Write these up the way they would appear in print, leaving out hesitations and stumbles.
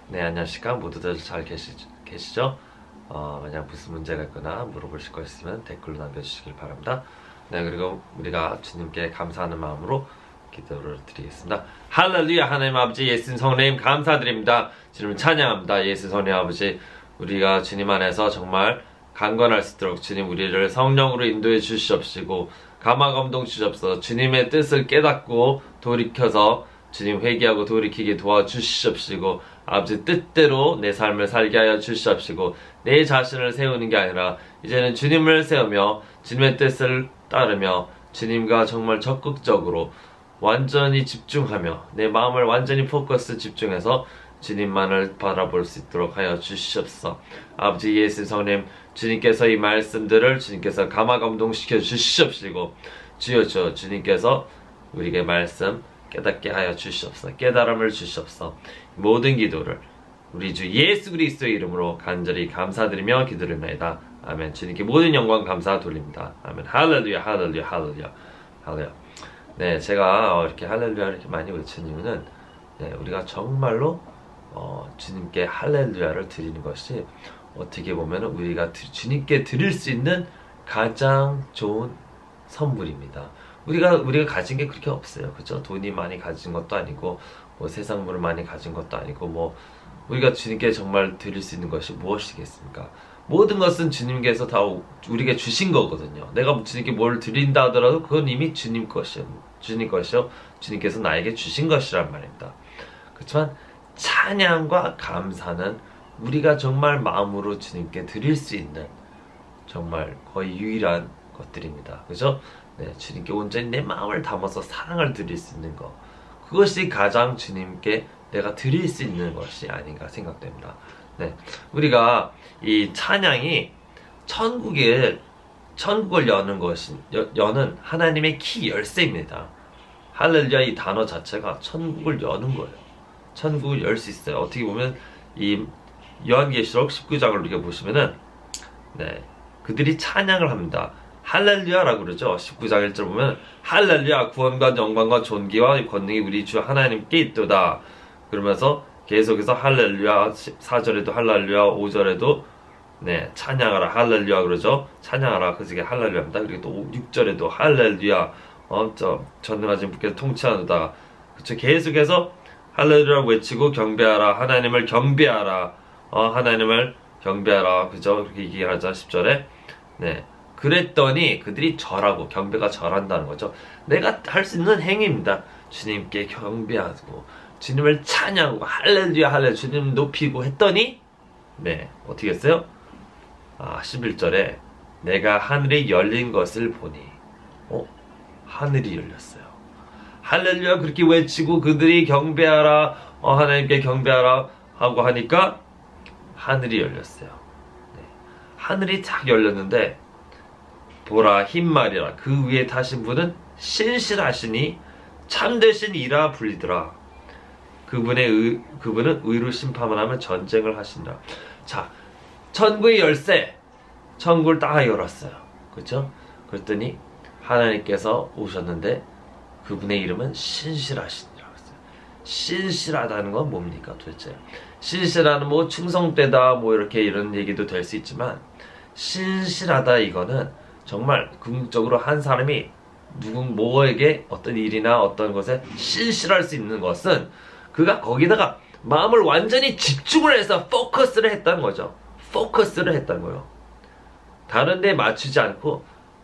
네, 안녕하십니까. 모두들 잘 계시죠? 만약 무슨 문제가 있거나 물어보실 거 있으면 댓글로 남겨주시길 바랍니다. 네, 그리고 우리가 주님께 감사하는 마음으로 기도를 드리겠습니다. 할렐루야. 하나님 아버지, 예수 성령 감사드립니다. 주님 찬양합니다. 예수 성령 아버지, 우리가 주님 안에서 정말 강건할 수 있도록 주님 우리를 성령으로 인도해 주시옵시고 감화감동 주시옵소서. 주님의 뜻을 깨닫고 돌이켜서 주님 회개하고 돌이키게 도와주시옵시고 아버지 뜻대로 내 삶을 살게 하여 주시옵시고 내 자신을 세우는 게 아니라 이제는 주님을 세우며 주님의 뜻을 따르며 주님과 정말 적극적으로 완전히 집중하며 내 마음을 완전히 포커스 집중해서 주님만을 바라볼 수 있도록 하여 주시옵소서. 아버지 예수 성령 주님께서 이 말씀들을 주님께서 감화감동시켜 주시옵시고 주여 주님께서 우리에게 말씀 깨닫게 하여 주시옵소서. 깨달음을 주시옵소서. 모든 기도를 우리 주 예수 그리스도의 이름으로 간절히 감사드리며 기도드립니다. 아멘. 주님께 모든 영광 감사 돌립니다. 아멘. 할렐루야 할렐루야 할렐루야 할렐루야. 네, 제가 이렇게 할렐루야 이렇게 많이 외치는 이유는 우리가 정말로 주님께 할렐루야를 드리는 것이 어떻게 보면 우리가 주님께 드릴 수 있는 가장 좋은 선물입니다. 우리가 가진 게 그렇게 없어요. 그죠? 돈이 많이 가진 것도 아니고, 뭐 세상물을 많이 가진 것도 아니고, 뭐, 우리가 주님께 정말 드릴 수 있는 것이 무엇이겠습니까? 모든 것은 주님께서 다 우리에게 주신 거거든요. 내가 주님께 뭘 드린다 하더라도 그건 이미 주님 것이요. 주님께서 나에게 주신 것이란 말입니다. 그렇지만, 찬양과 감사는 우리가 정말 마음으로 주님께 드릴 수 있는 정말 거의 유일한 것들입니다. 그죠? 네, 주님께 온전히 내 마음을 담아서 사랑을 드릴 수 있는 것, 그것이 가장 주님께 내가 드릴 수 있는 것이 아닌가 생각됩니다. 네, 우리가 이 찬양이 천국을 여는 하나님의 키 열쇠입니다. 할렐루야 이 단어 자체가 천국을 여는 거예요. 천국을 열 수 있어요. 어떻게 보면 이 요한계시록 19장을 우리가 보시면은 그들이 찬양을 합니다. 할렐루야라고 그러죠. 19장 1절 보면 할렐루야 구원과 영광과 존귀와 권능이 우리 주 하나님께 있도다. 그러면서 계속해서 할렐루야 4절에도 할렐루야 5절에도 찬양하라 할렐루야 그러죠. 찬양하라 그게 할렐루야입니다. 그리고 또 6절에도 할렐루야 전능하신 분께서 통치하노다. 그쵸. 계속해서 할렐루야 외치고 경배하라 하나님을 경배하라 하나님을 경배하라 그죠. 그렇게 얘기하자 10절에 그랬더니 그들이 절하고 경배가 절한다는 거죠. 내가 할 수 있는 행위입니다. 주님께 경배하고 주님을 찬양하고 할렐루야 할렐루야 주님 높이고 했더니 어떻게 했어요? 11절에 내가 하늘이 열린 것을 보니 하늘이 열렸어요. 할렐루야 그렇게 외치고 그들이 경배하라 하나님께 경배하라 하고 하니까 하늘이 열렸어요. 하늘이 딱 열렸는데 보라 흰말이라 그 위에 타신 분은 신실하시니 참되신 이라 불리더라. 그분은 의로 심판을 하면 전쟁을 하신다. 자, 천국의 열쇠 천국을 딱 열었어요. 그렇죠? 그랬더니 하나님께서 오셨는데 그분의 이름은 신실하신이라고 했어요. 신실하다는 건 뭡니까 도대체? 신실하는 뭐 충성되다 뭐 이렇게 이런 얘기도 될 수 있지만 신실하다 이거는 정말 궁극적으로 한 사람이 뭐에게 어떤 일이나 어떤 것에 신실할 수 있는 것은 그가 거기다가 마음을 완전히 집중을 해서 포커스를 했다는 거죠. 포커스를 했다는 거예요. 다른 데 맞추지 않고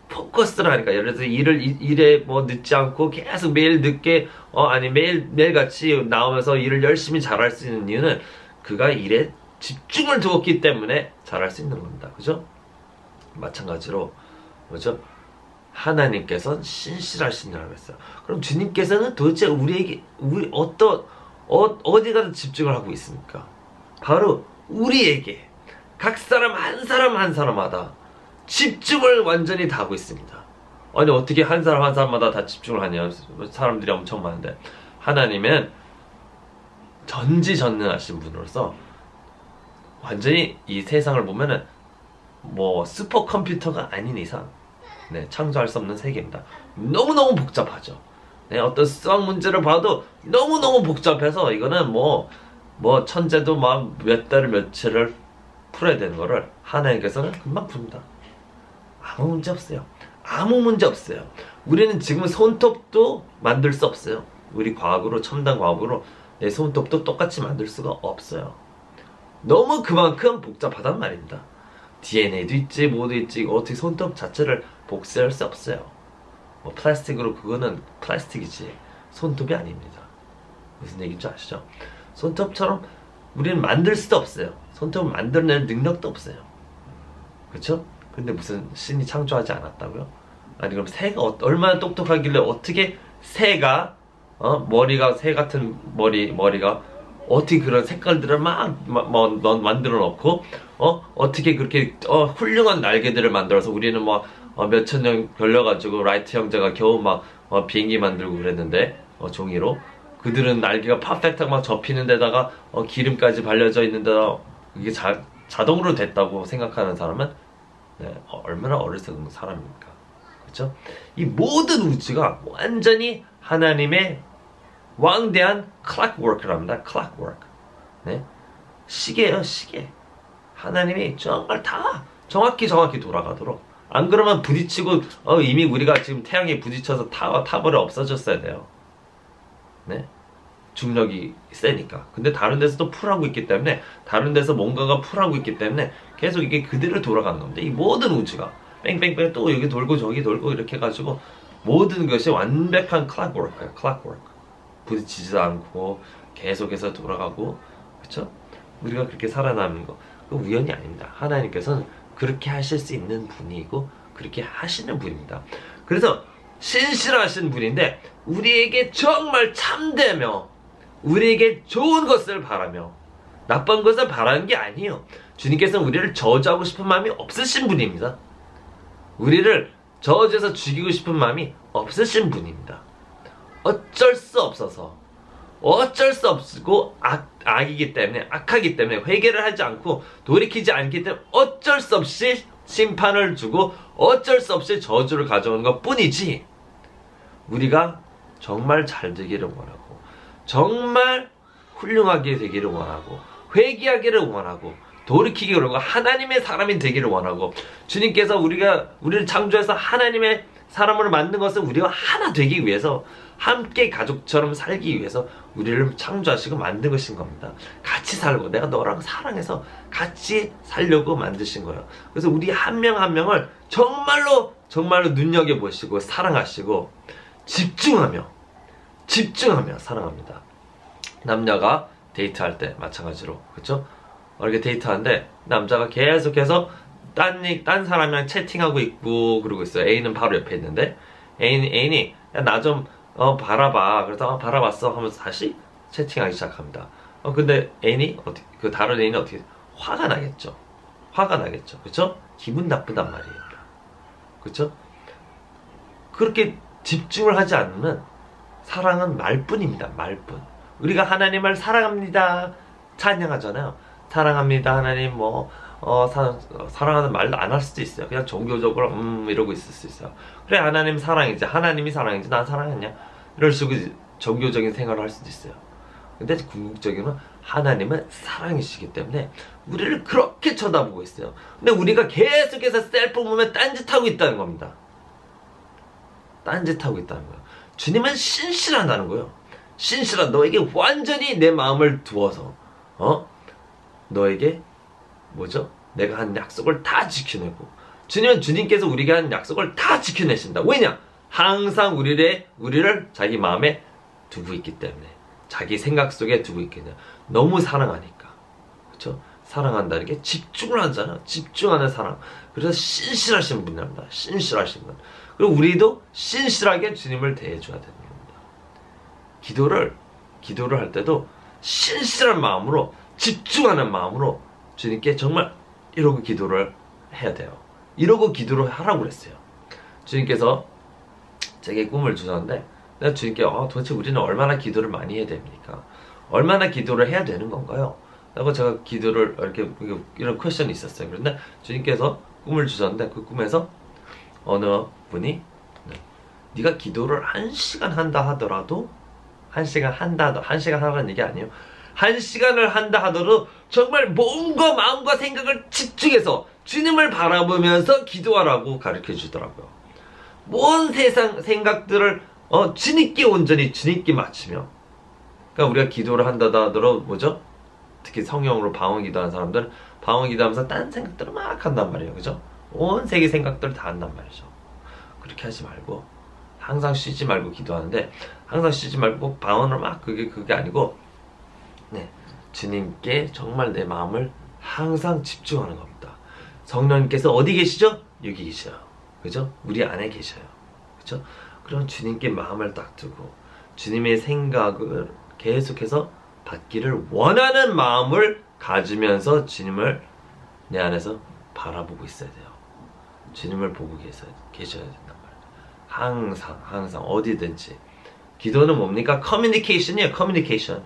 포커스를 하니까 예를 들어서 일에 뭐 늦지 않고 계속 매일 늦게 아니 매일 같이 나오면서 일을 열심히 잘할 수 있는 이유는 그가 일에 집중을 두었기 때문에 잘할 수 있는 겁니다. 그죠? 마찬가지로 뭐죠? 하나님께서는 신실하시냐고 했어요. 그럼 주님께서는 도대체 우리 어디다 집중을 하고 있습니까? 바로 우리에게 각 사람 한 사람마다 집중을 완전히 다 하고 있습니다. 아니 어떻게 한 사람마다 다 집중을 하냐? 사람들이 엄청 많은데 하나님은 전지전능하신 분으로서 완전히 이 세상을 보면은 뭐 슈퍼컴퓨터가 아닌 이상 창조할 수 없는 세계입니다. 너무너무 복잡하죠. 어떤 수학 문제를 봐도 너무너무 복잡해서 이거는 뭐 뭐 천재도 막 몇 달을 며칠을 풀어야 되는 거를 하나님께서는 금방 푼다. 아무 문제 없어요. 아무 문제 없어요. 우리는 지금 손톱도 만들 수 없어요. 우리 과학으로, 첨단 과학으로 내 손톱도 똑같이 만들 수가 없어요. 너무 그만큼 복잡하단 말입니다. DNA도 있지, 뭐도 있지, 어떻게 손톱 자체를 복사할 수 없어요. 뭐 플라스틱으로, 그거는 플라스틱이지 손톱이 아닙니다. 무슨 얘기인지 아시죠? 손톱처럼 우리는 만들 수도 없어요. 손톱을 만들어낼 능력도 없어요. 그쵸? 근데 무슨 신이 창조하지 않았다고요? 아니 그럼 새가 얼마나 똑똑하길래 어떻게 새가 머리가 새 같은 머리가 어떻게 그런 색깔들을 막 만들어 놓고 어떻게 그렇게 훌륭한 날개들을 만들어서 우리는 뭐 몇천 년 걸려가지고 라이트 형제가 겨우 막 비행기 만들고 그랬는데 종이로 그들은 날개가 퍼펙트하게 막 접히는 데다가 기름까지 발려져 있는 데다 이게 자동으로 됐다고 생각하는 사람은 얼마나 어리석은 사람입니까? 그렇죠? 이 모든 우주가 완전히 하나님의 왕대한 clockwork랍니다. clockwork. 네? 시계예요, 시계. 하나님이 정말 다 정확히 돌아가도록. 안 그러면 부딪히고 이미 우리가 지금 태양에 부딪혀서 타버려 없어졌어야 돼요. 네? 중력이 세니까. 근데 다른 데서도 풀하고 있기 때문에, 다른 데서 뭔가가 풀하고 있기 때문에 계속 이게 그대로 돌아가는 겁니다. 이 모든 우주가 뺑뺑뺑 또 여기 돌고 저기 돌고 이렇게 해가지고 모든 것이 완벽한 clockwork예요. clockwork. 부딪히지도 않고 계속해서 돌아가고, 그렇죠? 우리가 그렇게 살아남는 거 그건 우연이 아닙니다. 하나님께서는 그렇게 하실 수 있는 분이고 그렇게 하시는 분입니다. 그래서 신실하신 분인데 우리에게 정말 참되며 우리에게 좋은 것을 바라며 나쁜 것을 바라는 게 아니에요. 주님께서는 우리를 저주하고 싶은 마음이 없으신 분입니다. 우리를 저주해서 죽이고 싶은 마음이 없으신 분입니다. 어쩔 수 없어서, 어쩔 수 없고 악이기 때문에, 악하기 때문에 회개를 하지 않고 돌이키지 않기 때문에 어쩔 수 없이 심판을 주고 어쩔 수 없이 저주를 가져오는 것 뿐이지, 우리가 정말 잘 되기를 원하고 정말 훌륭하게 되기를 원하고 회개하기를 원하고 돌이키기를 원하고 하나님의 사람이 되기를 원하고, 주님께서 우리를 창조해서 하나님의 사람으로 만든 것은 우리가 하나 되기 위해서, 함께 가족처럼 살기 위해서 우리를 창조하시고 만든 것인 겁니다. 같이 살고 내가 너랑 사랑해서 같이 살려고 만드신 거예요. 그래서 우리 한 명 한 명을 정말로 눈여겨보시고 사랑하시고 집중하며 사랑합니다. 남녀가 데이트할 때 마찬가지로, 그렇죠? 이렇게 데이트하는데 남자가 계속해서 딴 사람이랑 채팅하고 있고 그러고 있어요. A는 바로 옆에 있는데 애인이 야, 나 좀 바라봐. 그래서 바라봤어 하면서 다시 채팅하기 시작합니다. 근데 다른 애인이 어떻게 화가 나겠죠. 그쵸? 기분 나쁘단 말이에요. 그쵸? 그렇게 집중을 하지 않으면 사랑은 말뿐입니다. 말뿐. 우리가 하나님을 사랑합니다 찬양하잖아요. 사랑합니다 하나님 사랑하는 말도 안 할 수도 있어요. 그냥 종교적으로 이러고 있을 수 있어요. 그래 하나님 사랑이지, 하나님이 사랑이지 난 사랑했냐, 이럴 식으로 종교적인 생활을 할 수도 있어요. 근데 궁극적으로는 하나님은 사랑이시기 때문에 우리를 그렇게 쳐다보고 있어요. 근데 우리가 계속해서 셀프 보면 딴짓하고 있다는 겁니다. 딴짓하고 있다는 거예요. 주님은 신실하다는 거예요. 신실한, 너에게 완전히 내 마음을 두어서 너에게 내가 한 약속을 다 지켜내고, 주님께서 우리가 한 약속을 다 지켜내신다. 왜냐? 항상 우리를 자기 마음에 두고 있기 때문에, 자기 생각 속에 두고 있기 때문에, 너무 사랑하니까. 그렇죠? 사랑한다는 게 집중을 하잖아요. 집중하는 사랑. 그래서 신실하신 분이랍니다. 신실하신 분. 그리고 우리도 신실하게 주님을 대해줘야 되는 겁니다. 기도를 할 때도 신실한 마음으로, 집중하는 마음으로 주님께 정말 이러고 기도를 해야 돼요. 이러고 기도를 하라고 그랬어요. 주님께서 제게 꿈을 주셨는데, 내가 주님께 도대체 우리는 얼마나 기도를 많이 해야 됩니까? 얼마나 기도를 해야 되는 건가요? 라고 제가 기도를 이런 퀘션이 있었어요. 그런데 주님께서 꿈을 주셨는데, 그 꿈에서 어느 분이 네가 기도를 1시간 한다 하더라도, 1시간 하라는 얘기 아니에요. 1시간을 한다 하더라도 정말 몸과 마음과 생각을 집중해서 주님을 바라보면서 기도하라고 가르쳐 주더라고요. 모든 세상 생각들을 주님께 온전히 주님께 맞추며, 그러니까 우리가 기도를 한다 하더라도 뭐죠? 특히 성령으로 방언 기도하는 사람들은 방언 기도하면서 딴 생각들을 막 한단 말이에요. 그죠? 온 세계 생각들을 다 한단 말이죠. 그렇게 하지 말고 항상 쉬지 말고 기도하는데, 항상 쉬지 말고 방언을 막 그게 아니고, 네, 주님께 정말 내 마음을 항상 집중하는 겁니다. 성령님께서 어디 계시죠? 여기 계셔요. 그죠? 우리 안에 계셔요. 그죠? 그럼 주님께 마음을 딱 두고 주님의 생각을 계속해서 받기를 원하는 마음을 가지면서 주님을 내 안에서 바라보고 있어야 돼요. 주님을 보고 계셔야 된단 말이에요. 항상 어디든지. 기도는 뭡니까? 커뮤니케이션이에요. 커뮤니케이션.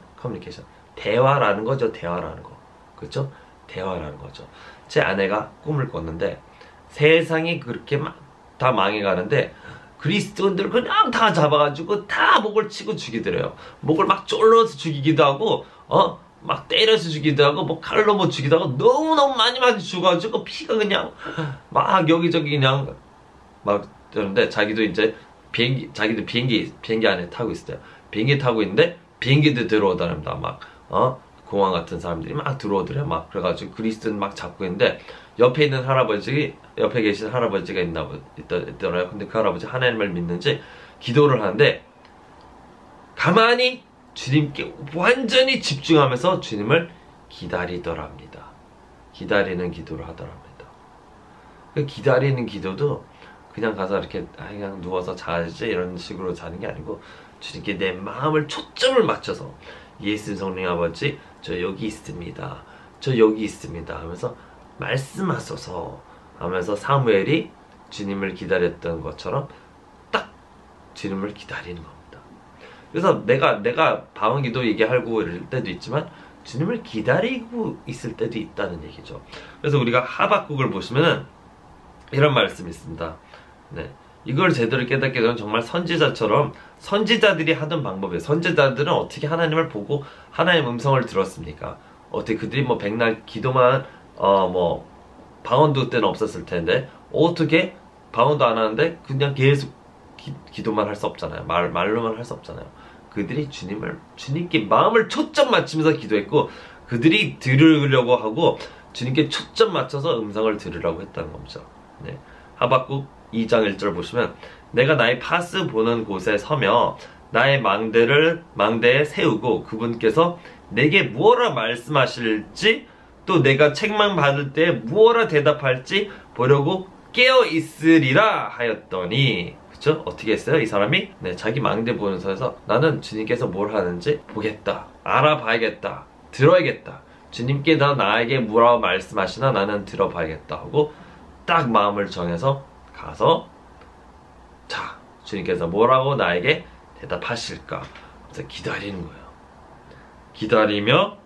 대화라는 거죠. 대화라는 거. 그렇죠? 대화라는 거죠. 제 아내가 꿈을 꿨는데 세상이 그렇게 막 다 망해가는데 그리스도인들 그냥 다 잡아가지고 다 목을 치고 죽이더래요. 목을 막 졸라서 죽이기도 하고 막 때려서 죽이기도 하고 뭐 칼로 뭐 죽이기도 하고 너무너무 많이 죽어가지고 피가 그냥 막 여기저기 그냥 막 뜨는데, 자기도 이제 자기도 비행기 안에 타고 있어요. 비행기 타고 있는데 비행기도 들어오다랍니다. 막 공항 같은 사람들이 막 들어오더래요. 막 그래가지고 그리스도인 막 잡고 있는데 옆에 계신 할아버지가 있더라고요. 근데 그 할아버지 하나님을 믿는지 기도를 하는데 가만히 주님께 완전히 집중하면서 주님을 기다리더랍니다. 기다리는 기도를 하더랍니다. 그 기다리는 기도도 그냥 가서 이렇게 그냥 누워서 자지 이런 식으로 자는 게 아니고, 주님께 내 마음을 초점을 맞춰서 예수 성령 아버지 저 여기 있습니다. 저 여기 있습니다 하면서 말씀하소서 하면서 사무엘이 주님을 기다렸던 것처럼 딱 주님을 기다리는 겁니다. 그래서 내가 방언기도 얘기하고 이럴 때도 있지만 주님을 기다리고 있을 때도 있다는 얘기죠. 그래서 우리가 하박국을 보시면은 이런 말씀이 있습니다. 네, 이걸 제대로 깨닫게 되면 정말 선지자처럼, 선지자들이 하던 방법이에요. 선지자들은 어떻게 하나님을 보고 하나님의 음성을 들었습니까? 어떻게 그들이 뭐 백날 기도만 뭐 방언도 때는 없었을 텐데 어떻게 방언도 안 하는데 그냥 계속 기도만 할 수 없잖아요. 말로만 할 수 없잖아요. 그들이 주님께 마음을 초점 맞추면서 기도했고, 그들이 들으려고 하고 주님께 초점 맞춰서 음성을 들으라고 했다는 겁니다. 네. 하박국 2장 1절 보시면, 내가 나의 파스 보는 곳에 서며 나의 망대에 세우고 그분께서 내게 무엇라 말씀하실지 또 내가 책망 받을 때 무엇라 대답할지 보려고 깨어 있으리라 하였더니, 그쵸? 어떻게 했어요? 이 사람이 자기 망대 보는 서에서 나는 주님께서 뭘 하는지 보겠다, 알아봐야겠다, 들어야겠다, 주님께 나에게 뭐라고 말씀하시나 나는 들어봐야겠다 하고 딱 마음을 정해서 가서, 자, 주님께서 뭐라고 나에게 대답하실까? 그래서 기다리는 거예요. 기다리며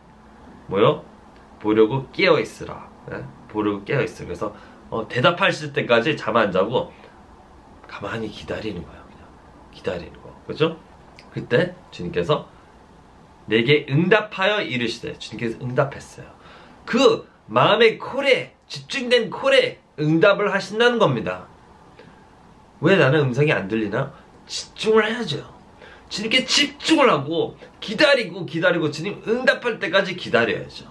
보려고 깨어있으라. 네? 보려고 깨어있으라. 그래서 대답하실 때까지 잠 안 자고 가만히 기다리는 거예요. 그냥 기다리는 거. 그죠? 그때 주님께서 내게 응답하여 이르시되, 주님께서 응답했어요. 그 마음의 콜에, 집중된 콜에 응답을 하신다는 겁니다. 왜 나는 음성이 안 들리나? 집중을 해야죠. 주님께 집중을 하고 기다리고 주님 응답할 때까지 기다려야죠.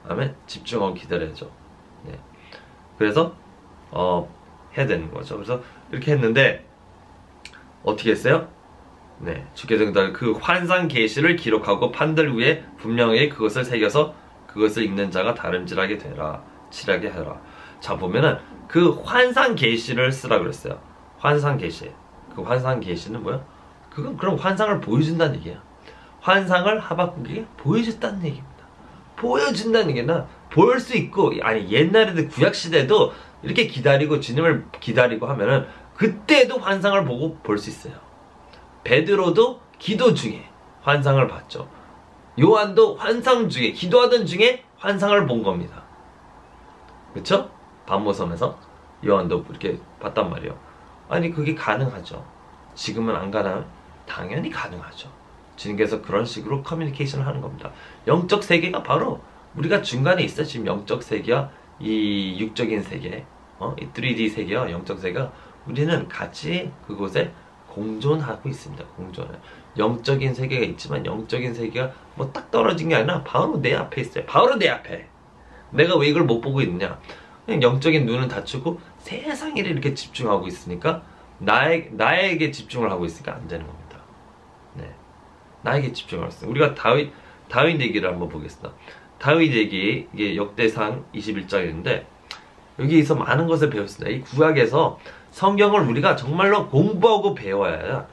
아멘. 집중하고 기다려야죠. 네. 그래서 해야 되는 거죠. 그래서 이렇게 했는데 어떻게 했어요? 네, 주께서 그 환상 계시를 기록하고 판들 위에 분명히 그것을 새겨서 그것을 읽는 자가 다름질하게 되라, 칠하게 하라. 자, 보면은 그 환상 계시를 쓰라 그랬어요. 환상 계시. 그 환상 계시는 뭐야? 그건 그럼 환상을 보여준다는 얘기야. 환상을 하박국에게 보여줬다는 얘기입니다. 보여준다는 얘기는 보일 수 있고, 아니 옛날에도 구약 시대도 이렇게 기다리고 주님을 기다리고 하면은 그때도 환상을 보고 볼 수 있어요. 베드로도 기도 중에 환상을 봤죠. 요한도 환상 중에, 기도하던 중에 환상을 본 겁니다. 그쵸? 반모섬에서 요한도 이렇게 봤단 말이에요. 아니 그게 가능하죠. 지금은 안 가능하면 당연히 가능하죠. 주님께서 그런 식으로 커뮤니케이션을 하는 겁니다. 영적 세계가 바로 우리가 중간에 있어. 지금 영적 세계와 이 육적인 세계, 이 3D 세계와 영적 세계가 우리는 같이 그곳에 공존하고 있습니다. 공존을. 영적인 세계가 있지만 영적인 세계가 뭐 딱 떨어진 게 아니라 바로 내 앞에 있어요. 바로 내 앞에. 내가 왜 이걸 못 보고 있느냐? 그냥 영적인 눈은 닫히고 세상에 이렇게 집중하고 있으니까 나에게 집중을 하고 있으니까 안 되는 겁니다. 네, 나에게 집중을 하고 있어요. 우리가 다윗 얘기를 한번 보겠습니다. 다윗 얘기, 이게 역대상 21장인데 여기서 많은 것을 배웠습니다. 이 구약에서 성경을 우리가 정말로 공부하고 배워야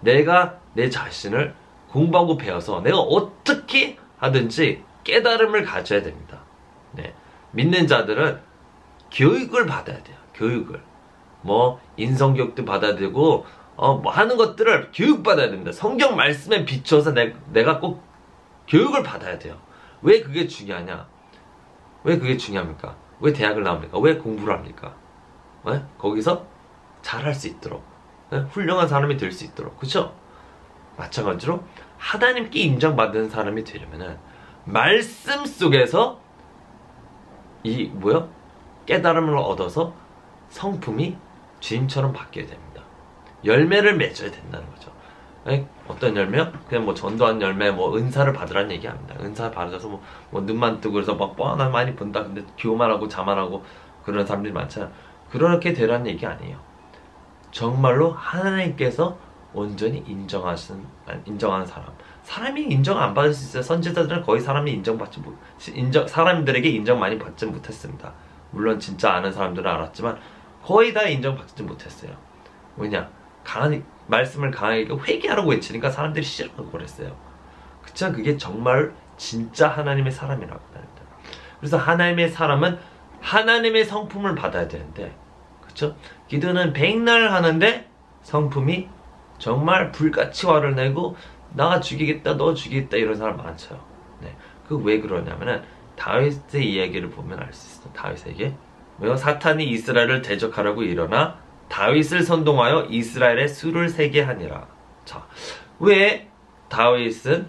내가 내 자신을 공부하고 배워서 내가 어떻게 하든지 깨달음을 가져야 됩니다. 네, 믿는 자들은 교육을 받아야 돼요. 교육을. 뭐 인성교육도 받아야 되고 뭐 하는 것들을 교육받아야 됩니다. 성경 말씀에 비춰서 내가 꼭 교육을 받아야 돼요. 왜 그게 중요하냐? 왜 그게 중요합니까? 왜 대학을 나옵니까? 왜 공부를 합니까? 네? 거기서 잘할 수 있도록, 네? 훌륭한 사람이 될 수 있도록, 그쵸? 마찬가지로 하나님께 인정받는 사람이 되려면은 말씀 속에서 깨달음을 얻어서 성품이 주님처럼 바뀌어야 됩니다. 열매를 맺어야 된다는 거죠. 네? 어떤 열매요? 그냥 뭐 전도한 열매, 뭐 은사를 받으라는 얘기 아닙니다. 은사 받아서 뭐 눈만 뜨고 그래서 막 뻔한 많이 본다. 근데 교만하고 자만하고 그런 사람들이 많잖아요. 그렇게 되라는 얘기 아니에요. 정말로 하나님께서 온전히 인정하는 사람. 사람이 인정 안 받을 수 있어요. 선지자들은 거의 사람들에게 인정 많이 받지 못했습니다. 물론 진짜 아는 사람들은 알았지만 거의 다 인정받지 못했어요. 왜냐? 말씀을 강하게 회개하라고 외치니까 사람들이 싫어하고 그랬어요. 그쵸? 그게 정말 진짜 하나님의 사람이라고 합니다. 그래서 하나님의 사람은 하나님의 성품을 받아야 되는데, 그쵸? 기도는 백날 하는데 성품이 정말 불같이 화를 내고 나 죽이겠다, 너 죽이겠다 이런 사람 많죠. 네. 그 왜 그러냐면은 다윗의 이야기를 보면 알 수 있어요. 다윗에게 왜요? 사탄이 이스라엘을 대적하라고 일어나 다윗을 선동하여 이스라엘에 수를 세게 하니라. 자, 왜 다윗은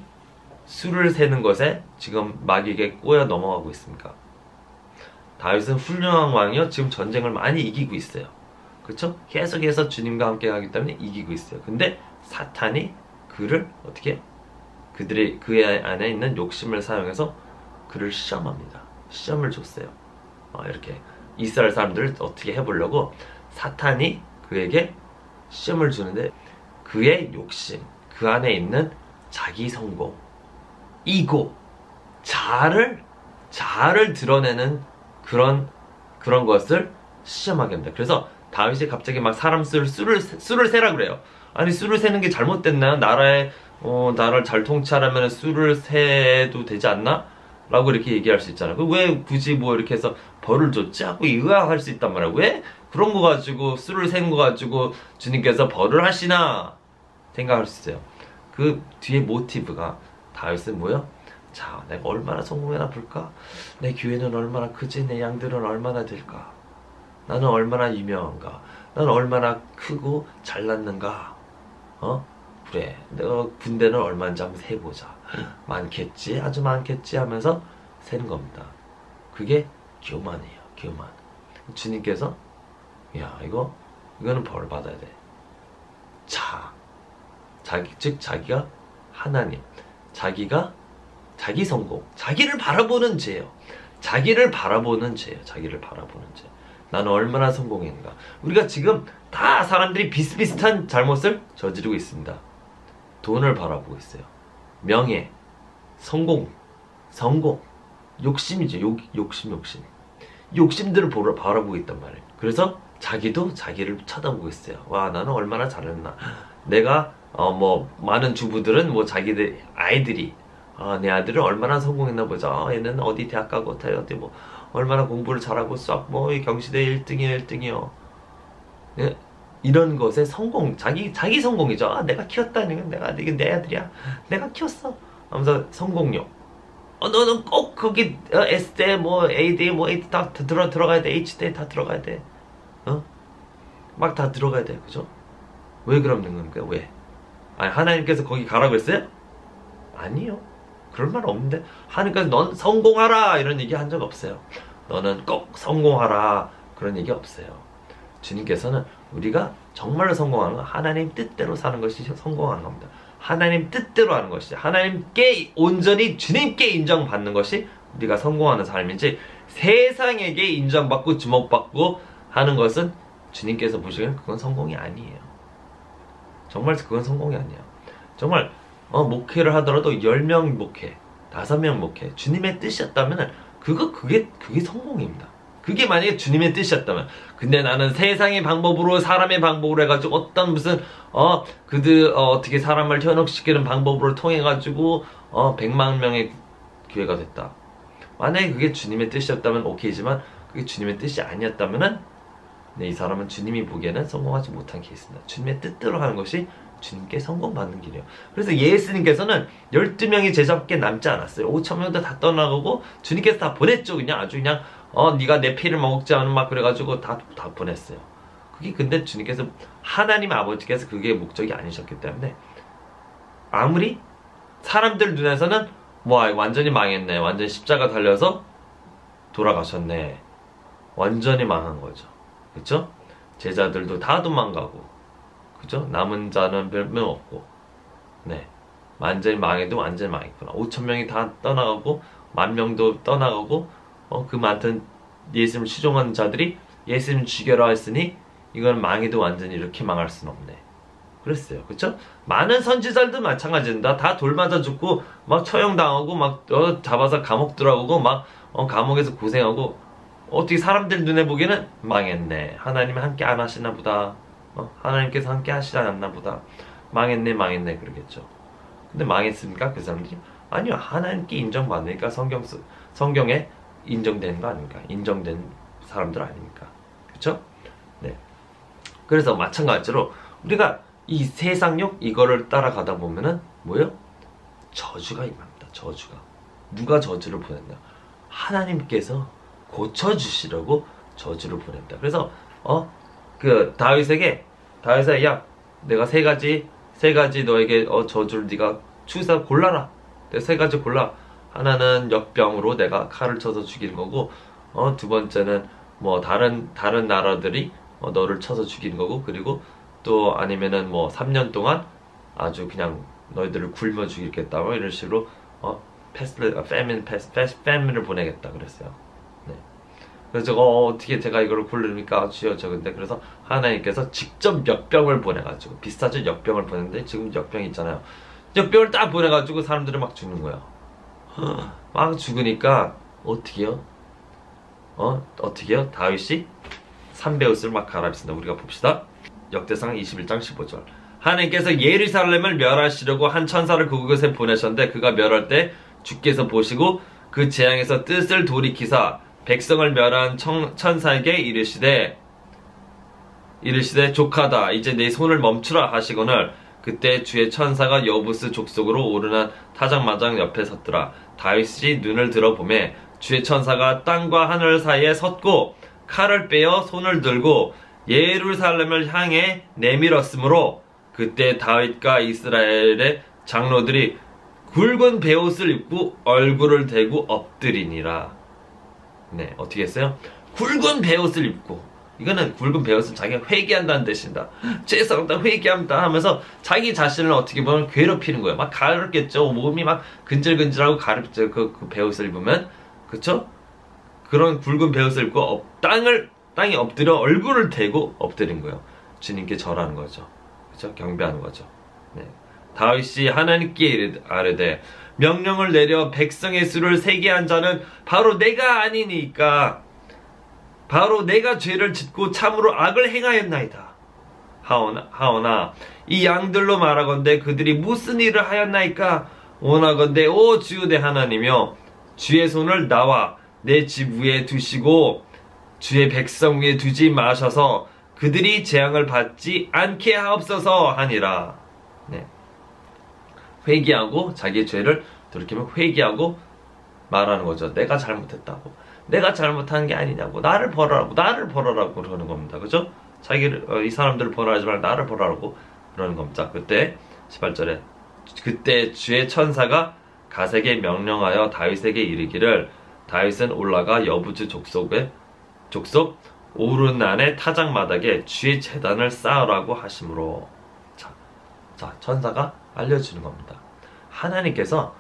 수를 세는 것에 지금 마귀에게 꼬여 넘어가고 있습니까? 다윗은 훌륭한 왕이요. 지금 전쟁을 많이 이기고 있어요. 그렇죠? 계속해서 주님과 함께 하기 때문에 이기고 있어요. 근데 사탄이 그를 어떻게? 그 안에 있는 욕심을 사용해서 그를 시험합니다. 시험을 줬어요. 이렇게 이스라엘 사람들을 어떻게 해보려고 사탄이 그에게 시험을 주는데 그의 욕심, 그 안에 있는 자기 성공, 이고, 자아를 드러내는 그런 것을 시험하게 합니다. 그래서 다윗이 갑자기 막 수를 세라 그래요. 아니 수를 세는 게 잘못됐나요? 나라를 잘 통치하려면 수를 세도 되지 않나? 라고 이렇게 얘기할 수 있잖아요. 왜 굳이 뭐 이렇게 해서 벌을 줬지? 하고 의아할 수 있단 말이야. 왜 그런 거 가지고 수를 세는 거 가지고 주님께서 벌을 하시나 생각할 수 있어요. 그 뒤에 모티브가 다윗은 뭐요? 자, 내가 얼마나 성공해나 볼까? 내 교회는 얼마나 크지? 내 양들은 얼마나 될까? 나는 얼마나 유명한가? 나는 얼마나 크고 잘났는가? 그래, 내가 군대는 얼마인지 한번 세보자. 많겠지? 아주 많겠지? 하면서 세는 겁니다. 그게 교만이에요. 교만. 주님께서 야, 이거는 벌 받아야 돼. 자기가 하나님, 자기 성공, 자기를 바라보는 죄예요. 자기를 바라보는 죄. 나는 얼마나 성공했는가. 우리가 지금 다 사람들이 비슷비슷한 잘못을 저지르고 있습니다. 돈을 바라보고 있어요. 명예, 성공, 욕심이죠. 욕심. 욕심들을 바라보고 있단 말이에요. 그래서 자기도 자기를 쳐다보고 있어요. 와, 나는 얼마나 잘했나. 내가 많은 주부들은 자기들 아이들이 내 아들은 얼마나 성공했나 보자. 얘는 어디 대학 가고 어디 얼마나 공부를 잘하고 수학 경시대 1등이요. 네? 이런 것에 성공, 자기 성공이죠. 내가 키웠다니, 이게 내 아들이야. 내가 키웠어. 하면서 성공욕. 너는 꼭 거기 S대, A대, A 다 들어가야 돼. H대 다 들어가야 돼. 막 다 들어가야 돼. 그죠? 왜 그러는 겁니까? 왜? 아니, 하나님께서 거기 가라고 했어요? 아니요. 그럴 말 없는데 하나님께서 넌 성공하라 이런 얘기 한 적 없어요. 너는 꼭 성공하라 그런 얘기 없어요. 주님께서는 우리가 정말로 성공하는 건 하나님 뜻대로 사는 것이 성공하는 겁니다. 하나님 뜻대로 하는 것이 하나님께 온전히 주님께 인정받는 것이 우리가 성공하는 삶이지 세상에게 인정받고 주목받고 하는 것은 주님께서 보시기에는 그건 성공이 아니에요. 정말 그건 성공이 아니에요. 정말 목회를 하더라도 10명 목회, 5명 목회 주님의 뜻이었다면 그게 성공입니다. 그게 만약에 주님의 뜻이었다면 근데 나는 세상의 방법으로 사람의 방법으로 해가지고 어떤 무슨 어떻게 사람을 현혹시키는 방법으로 통해가지고 100만 명의 교회가 됐다. 만약에 그게 주님의 뜻이었다면 오케이지만 그게 주님의 뜻이 아니었다면은 이 사람은 주님이 보기에는 성공하지 못한 케이스입니다. 주님의 뜻대로 하는 것이 주님께 성공받는 길이에요. 그래서 예수님께서는 12명의 제자밖에 남지 않았어요. 5,000명도 다 떠나가고 주님께서 다 보냈죠. 그냥 아주 그냥 네가 내 피를 먹지 않은 막 그래가지고 다 보냈어요. 그게 근데 주님께서 하나님 아버지께서 그게 목적이 아니셨기 때문에 아무리 사람들 눈에서는 와 완전히 망했네, 완전히 십자가 달려서 돌아가셨네, 완전히 망한 거죠. 그쵸? 제자들도 다 도망가고, 그죠? 남은 자는 별명 없고, 네, 완전히 망해도 완전히 망했구나. 5,000명이 다 떠나가고 10,000명도 떠나가고 그 많던 예수님을 추종하는 자들이 예수님 죽여라 했으니 이건 망해도 완전히 이렇게 망할 순 없네. 그랬어요. 그쵸? 많은 선지자들도 마찬가지입니다. 다 돌 맞아 죽고 막 처형당하고 막 잡아서 감옥 들어가고 막 감옥에서 고생하고 어떻게 사람들 눈에 보기에는 망했네. 하나님이 함께 안 하시나 보다. 하나님께서 함께 하시지 않았나 보다. 망했네 그러겠죠. 근데 망했습니까? 그 사람들이? 아니요. 하나님께 인정받으니까 성경에 인정되는 거 아닙니까? 인정된 사람들 아닙니까? 그쵸? 네. 그래서 마찬가지로 우리가 이 세상욕 이거를 따라가다 보면은 뭐예요? 저주가 임합니다. 저주가. 누가 저주를 보냈나? 하나님께서 고쳐주시려고 저주를 보낸다. 그래서 다윗에게 야 내가 세 가지 너에게 저주를 네가 추사 골라라. 내가 3가지 골라. 하나는 역병으로 내가 칼을 쳐서 죽이는 거고, 두 번째는 뭐 다른 나라들이 너를 쳐서 죽이는 거고, 그리고 또 아니면은 뭐 3년 동안 아주 그냥 너희들을 굶어 죽이겠다. 뭐 이런 식으로 패민을 보내겠다 그랬어요. 네. 그래서 어떻게 제가 이걸 고릅니까? 주여 근데 그래서 하나님께서 직접 역병을 보내가지고 비슷하죠? 역병을 보냈는데 지금 역병이 있잖아요. 역병을 딱 보내가지고 사람들이 막 죽는 거예요. 막 죽으니까 어떻게요? 어떻게요? 다윗이 300옷을 막 갈아입습니다. 우리가 봅시다. 역대상 21장 15절. 하나님께서 예루살렘을 멸하시려고 한 천사를 그곳에 보내셨는데 그가 멸할 때 주께서 보시고 그 재앙에서 뜻을 돌이키사 백성을 멸한 천사에게 이르시되 족하다 이제 내 손을 멈추라 하시거늘 그때 주의 천사가 여부스 족속으로 오르난 타작마장 옆에 섰더라. 다윗이 눈을 들어보매 주의 천사가 땅과 하늘 사이에 섰고 칼을 빼어 손을 들고 예루살렘을 향해 내밀었으므로 그때 다윗과 이스라엘의 장로들이 굵은 베옷을 입고 얼굴을 대고 엎드리니라. 네, 어떻게 했어요? 굵은 베옷을 입고, 이거는 굵은 베옷은 자기가 회개한다는 뜻입니다. 죄송합니다, 회개합니다 하면서 자기 자신을 어떻게 보면 괴롭히는 거예요. 막 가렵겠죠. 몸이 막 근질근질하고 가렵죠. 그 베옷을 입으면. 그쵸? 그런 굵은 베옷을 입고 땅에 엎드려 얼굴을 대고 엎드린 거예요. 주님께 절하는 거죠. 그쵸? 경배하는 거죠. 네. 다윗이 하나님께 아뢰되 명령을 내려 백성의 수를 세게 한 자는 바로 내가 아니니까 바로 내가 죄를 짓고 참으로 악을 행하였나이다. 하오나 이 양들로 말하건대 그들이 무슨 일을 하였나이까? 원하건대 오 주 내 하나님이여 주의 손을 나와 내 집 위에 두시고 주의 백성 위에 두지 마셔서 그들이 재앙을 받지 않게 하옵소서 하니라. 네. 회개하고 자기의 죄를 돌이키면 회개하고 말하는 거죠. 내가 잘못했다고. 내가 잘못한 게 아니냐고. 나를 벌하라고 그러는 겁니다. 그죠? 이 사람들을 벌하지 말고 나를 벌하라고 그러는 겁니다. 그때 18절에 그때 주의 천사가 갓에게 명령하여 다윗에게 이르기를 다윗은 올라가 여부주 족속 오르난의 타작마당에 주의 제단을 쌓으라고 하심으로. 자, 천사가 알려주는 겁니다. 하나님께서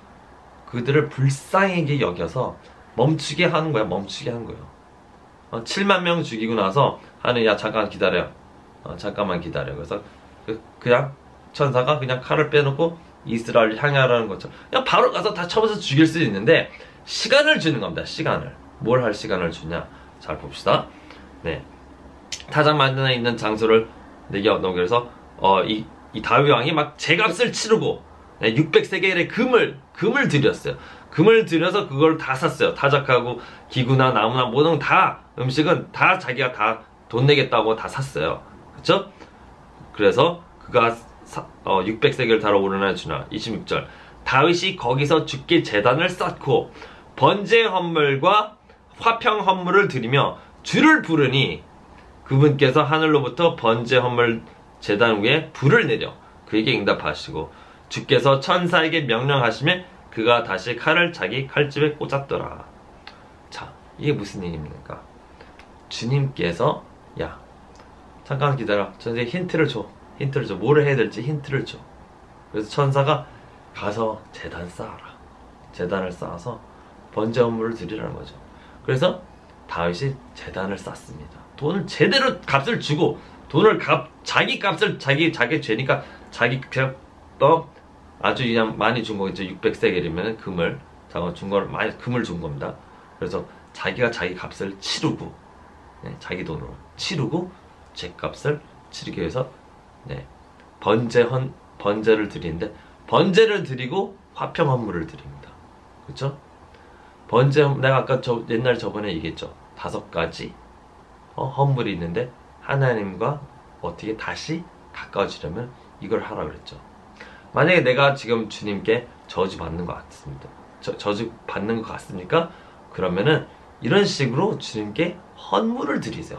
그들을 불쌍하게 여겨서 멈추게 하는 거야. 멈추게 하는 거예요. 7만 명 죽이고 나서 하나님, 야 잠깐 기다려. 잠깐만 기다려. 그래서 그냥 천사가 그냥 칼을 빼놓고 이스라엘을 향하라는 것처럼 그냥 바로 가서 다 쳐서 죽일 수 있는데 시간을 주는 겁니다. 시간을. 뭘 할 시간을 주냐? 잘 봅시다. 네, 타작마당에 있는 장소를 넘겨서 이 다윗 왕이 막 제값을 치르고 600세겔의 금을 들였어요. 금을 들여서 그걸 다 샀어요. 타작하고 기구나 나무나 모든 다 음식은 다 자기가 다 돈 내겠다고 다 샀어요. 그쵸? 그래서 그가 600세겔 달아 오르나 주나. 26절 다윗이 거기서 주께 제단을 쌓고 번제 헌물과 화평 헌물을 드리며 주를 부르니 그분께서 하늘로부터 번제 헌물 제단 위에 불을 내려 그에게 응답하시고 주께서 천사에게 명령하시매 그가 다시 칼을 자기 칼집에 꽂았더라. 자, 이게 무슨 얘기입니까? 주님께서 야 잠깐 기다려. 천사에게 힌트를 줘. 뭐를 해야 될지 힌트를 줘. 그래서 천사가 가서 제단 쌓아라. 제단을 쌓아서 번제 헌물을 드리라는 거죠. 그래서 다윗이 제단을 쌓습니다. 돈을 제대로 값을 주고 돈을 자기 값을 자기 죄니까 자기 그냥 아주 그냥 많이 준 거겠죠. 600세겔이면 금을 준 거를 많이 금을 준 겁니다. 그래서 자기가 자기 값을 치르고 자기 돈으로 치르고 죄값을 치르기 위해서 번제를 드리는데 번제를 드리고 화평 헌물을 드립니다. 그렇죠? 내가 아까 옛날 저번에 얘기했죠. 5가지 헌물이 있는데 하나님과 어떻게 다시 가까워지려면 이걸 하라 그랬죠. 만약에 내가 지금 주님께 저주 받는 것 같습니다. 저주 받는 것 같습니까? 그러면은 이런 식으로 주님께 헌물을 드리세요.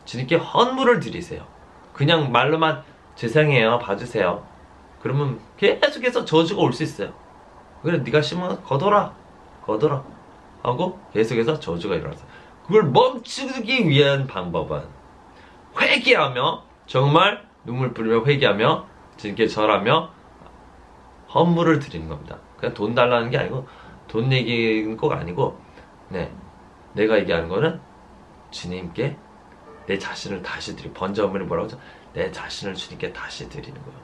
주님께 헌물을 드리세요. 그냥 말로만 죄송해요, 봐주세요. 그러면 계속해서 저주가 올 수 있어요. 그래, 네가 심어 거둬라 하고 계속해서 저주가 일어나서 그걸 멈추기 위한 방법은 회개하며, 정말 눈물 뿌리며 회개하며 주님께 절하며 헌물을 드리는 겁니다. 그냥 돈 달라는 게 아니고, 돈 얘기는 꼭 아니고, 내가 얘기하는 거는 주님께 내 자신을 다시 번제 헌물이 뭐라고 하죠? 내 자신을 주님께 다시 드리는 거예요.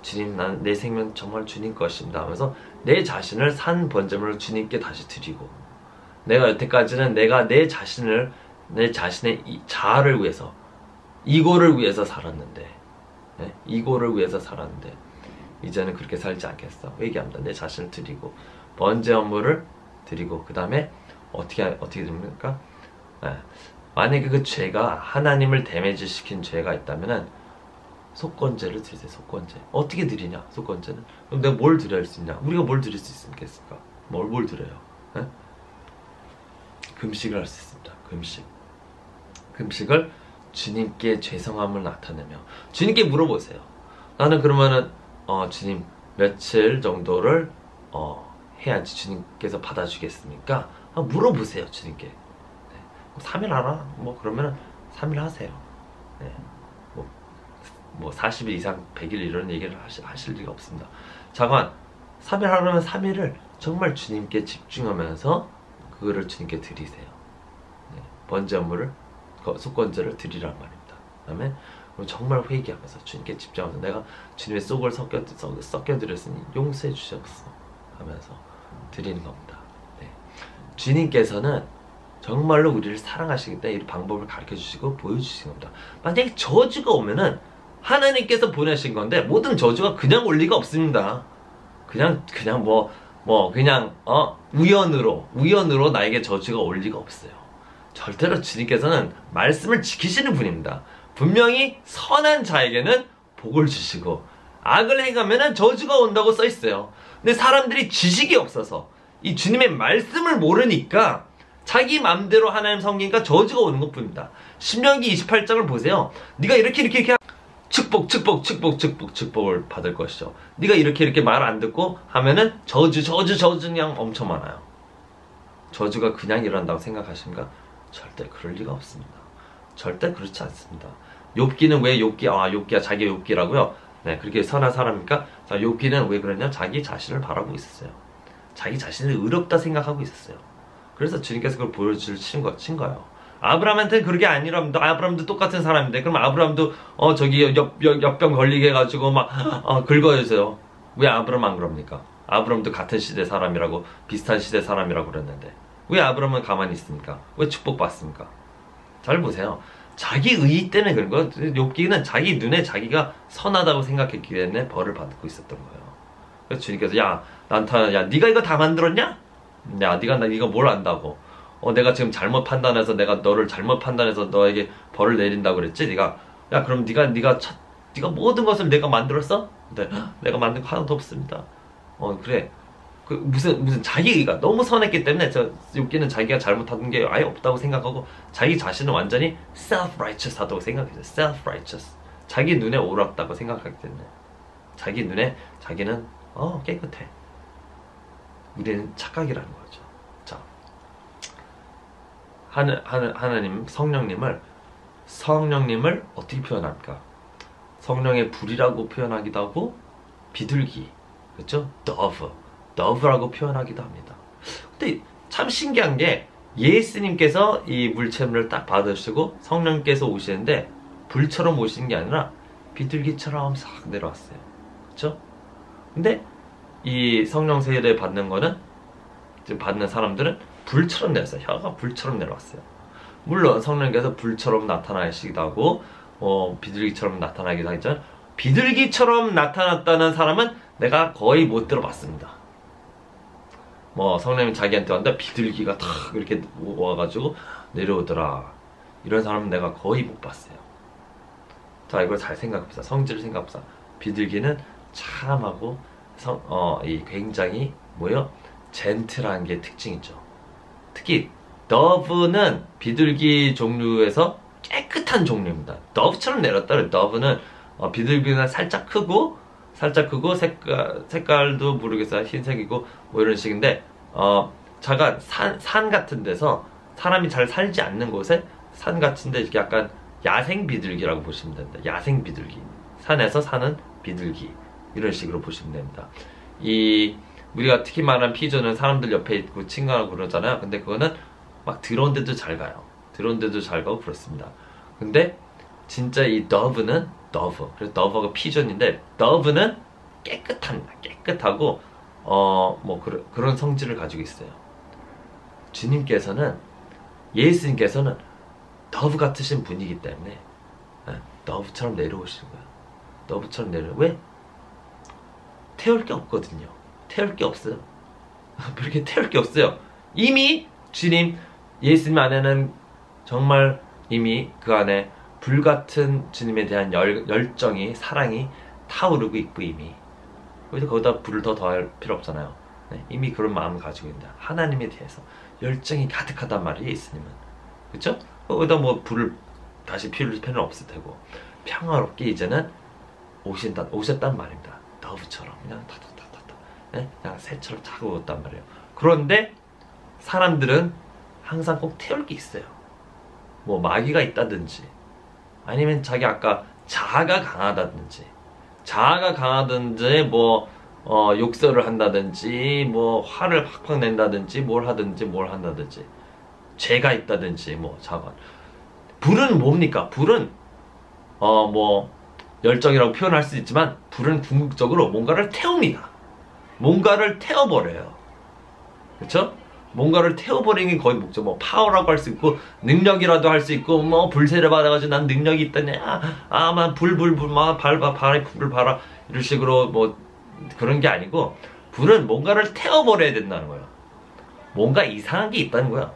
주님, 내 생명 정말 주님 것입니다 하면서 내 자신을 산 번제물을 주님께 다시 드리고, 내가 여태까지는 내가 내 자신의 이 자아를 위해서, 이거를 위해서 살았는데, 이제는 그렇게 살지 않겠어. 회개합니다. 내 자신을 드리고 번제 헌물을 드리고, 그 다음에 어떻게 됩니까? 만약에 그 죄가 하나님을 데미지시킨 죄가 있다면은 속건제를 드리세요. 속건제. 어떻게 드리냐? 속건제는. 그럼 내가 뭘 드려야 할 수 있냐? 우리가 뭘 드릴 수 있겠습니까? 뭘 드려요? 금식을 할 수 있습니다. 금식을 주님께 죄송함을 나타내며 주님께 물어보세요. 나는 그러면은 주님 며칠 정도를 해야지 주님께서 받아주겠습니까? 물어보세요. 주님께. 3일 하나? 그러면은 3일 하세요. 40일 이상 100일 이런 얘기를 하실 리가 없습니다. 잠깐 3일 하려면 3일을 정말 주님께 집중하면서 그거를 주님께 드리세요. 번제 헌물을, 속건제를 드리란 말입니다. 그 다음에 정말 회개하면서 주님께 집중하면서 내가 주님의 속을 썩겨드렸으니 용서해 주셨어 하면서 드리는 겁니다. 주님께서는 정말로 우리를 사랑하시기 때문에 이 방법을 가르쳐 주시고 보여주신 겁니다. 만약에 저주가 오면은 하나님께서 보내신 건데, 모든 저주가 그냥 올 리가 없습니다. 그냥 우연으로 나에게 저주가 올 리가 없어요. 절대로 주님께서는 말씀을 지키시는 분입니다. 분명히 선한 자에게는 복을 주시고 악을 행하면은 저주가 온다고 써 있어요. 근데 사람들이 지식이 없어서 이 주님의 말씀을 모르니까 자기 맘대로 하나님 섬기니까 저주가 오는 것 뿐입니다. 신명기 28장을 보세요. 네가 이렇게 축복을 받을 것이죠. 네가 이렇게 말 안 듣고 하면은 저주 그냥 엄청 많아요. 저주가 그냥 일어난다고 생각하십니까? 절대 그럴 리가 없습니다. 절대 그렇지 않습니다. 욥기는 왜 욥기야 자기 욥기라고요? 네, 그렇게 선한 사람입니까? 자, 욥기는 왜 그러냐? 자기 자신을 바라고 있었어요. 자기 자신을 의롭다 생각하고 있었어요. 그래서 주님께서 그걸 보여줄 친 거예요. 아브라함한테는 그게 아니랍니다. 아브라함도 똑같은 사람인데, 그럼 아브라함도 저기 옆병 걸리게 해가지고 막 긁어주세요. 왜 아브라함 안 그럽니까? 아브라함도 같은 시대 사람이라고, 비슷한 시대 사람이라고 그랬는데 왜 아브라함은 가만히 있습니까? 왜 축복받습니까? 잘 보세요. 자기 의의 때문에 그런 거예요. 욥기는 자기 눈에 자기가 선하다고 생각했기 때문에 벌을 받고 있었던 거예요. 그래서 주님께서 야 네가 이거 다 만들었냐? 야 네가 이거 뭘 안다고? 내가 지금 잘못 판단해서 내가 너를 잘못 판단해서 너에게 벌을 내린다고 그랬지? 야 그럼 네가 모든 것을 내가 만들었어? 네, 내가 만든 거 하나도 없습니다. 그래. 그 무슨 자기의가 너무 선했기 때문에 욥기는 자기가 잘못한 게 아예 없다고 생각하고 자기 자신은 완전히 self-righteous 하다고 생각했어요. self-righteous. 자기 눈에 옳았다고 생각하기 때문에 자기 눈에 자기는 깨끗해. 우리는 착각이라는 거죠. 자, 하나님 성령님을 어떻게 표현합니까? 성령의 불이라고 표현하기도 하고 비둘기, 그렇죠? dove라고 표현하기도 합니다. 근데 참 신기한 게 예수님께서 이 물체물을 딱 받으시고 성령께서 오시는데 불처럼 오시는 게 아니라 비둘기처럼 싹 내려왔어요. 그렇죠? 근데 이 성령 세례 받는 거는 지금 받는 사람들은 불처럼 내렸어요. 혀가 불처럼 내려왔어요. 물론 성령께서 불처럼 나타나시기도 하고 비둘기처럼 나타나기도 하지만 비둘기처럼 나타났다는 사람은 내가 거의 못 들어봤습니다. 성령님이 자기한테 왔는데 비둘기가 탁 이렇게 와가지고 내려오더라. 이런 사람은 내가 거의 못 봤어요. 자, 이걸 잘 생각해보자. 성질을 생각해보자. 비둘기는 참하고 굉장히 젠틀한 게 특징이죠. 특히 더브는 비둘기 종류에서 깨끗한 종류입니다. 더브처럼 내렸다. 더브는 비둘기는 살짝 크고 색깔도 모르겠어요. 흰색이고 이런 식인데 자가 산 같은 데서 사람이 잘 살지 않는 곳에 산 같은데 이렇게 약간 야생 비둘기라고 보시면 됩니다. 야생 비둘기. 산에서 사는 비둘기. 이런 식으로 보시면 됩니다. 우리가 특히 말하는 피존은 사람들 옆에 있고 친구하고 그러잖아요. 근데 그거는 막 더러운 데도 잘 가요. 더러운 데도 잘 가고 그렇습니다. 근데 진짜 이 더브는 그래서 더브가 피존인데 더브는 깨끗합니다. 깨끗하고 그런 성질을 가지고 있어요. 예수님께서는 더브 같으신 분이기 때문에 더브처럼 내려오시는 거예요. 더브처럼 왜? 태울 게 없거든요. 태울 게 없어요. 그렇게 태울 게 없어요. 이미 예수님 안에는 정말 이미 그 안에 불같은 주님에 대한 열정이, 사랑이 타오르고 있고 이미. 그래서 거기다 불을 더 더할 필요 없잖아요. 네, 이미 그런 마음을 가지고 있다. 하나님에 대해서 열정이 가득하단 말이에요, 예수님은. 그쵸? 거기다 불을 다시 피울 필요는 없을 테고. 평화롭게 이제는 오셨단 말입니다. 더브처럼 그냥 타타타타타. 네? 그냥 새처럼 타고 오단 말이에요. 그런데 사람들은 항상 꼭 태울 게 있어요. 마귀가 있다든지 아니면 자기 아까 자아가 강하다든지 욕설을 한다든지 화를 팍팍 낸다든지 뭘 한다든지 죄가 있다든지 자관. 불은 뭡니까? 불은 열정이라고 표현할 수 있지만 불은 궁극적으로 뭔가를 태웁니다. 뭔가를 태워버려요. 그렇죠? 뭔가를 태워버리는 게 거의 목적. 파워라고 할 수 있고 능력이라도 할 수 있고 불세를 받아가지고 난 능력이 있다냐 발에 불을 봐라 이런 식으로 그런 게 아니고 불은 뭔가를 태워버려야 된다는 거예요. 뭔가 이상한 게 있다는 거야.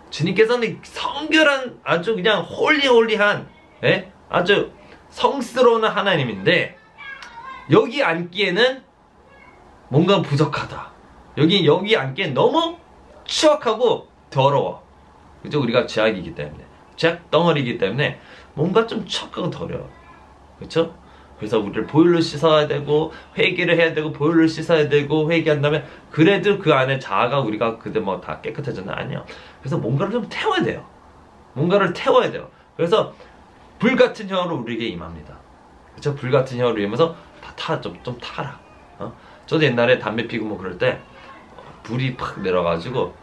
주님께서는 성결한 아주 그냥 홀리한 아주 성스러운 하나님인데 여기 앉기에는 뭔가 부족하다. 여기 앉기엔 너무 추악하고 더러워. 그죠? 우리가 죄악이기 때문에 죄악 덩어리이기 때문에 뭔가 좀 추악하고 더러워. 그렇죠? 그래서 우리를 보혈로 씻어야 되고 회개를 해야 되고 보혈로 씻어야 되고 회개한 다음에 그래도 그 안에 자아가 우리가 그때 뭐 다 깨끗해졌나? 아니요. 그래서 뭔가를 좀 태워야 돼요. 뭔가를 태워야 돼요. 그래서 불같은 혀로 우리에게 임합니다. 그렇죠? 불같은 혀로 임해서 좀 타라. 저도 옛날에 담배 피고 뭐 그럴 때 불이 팍 내려가지고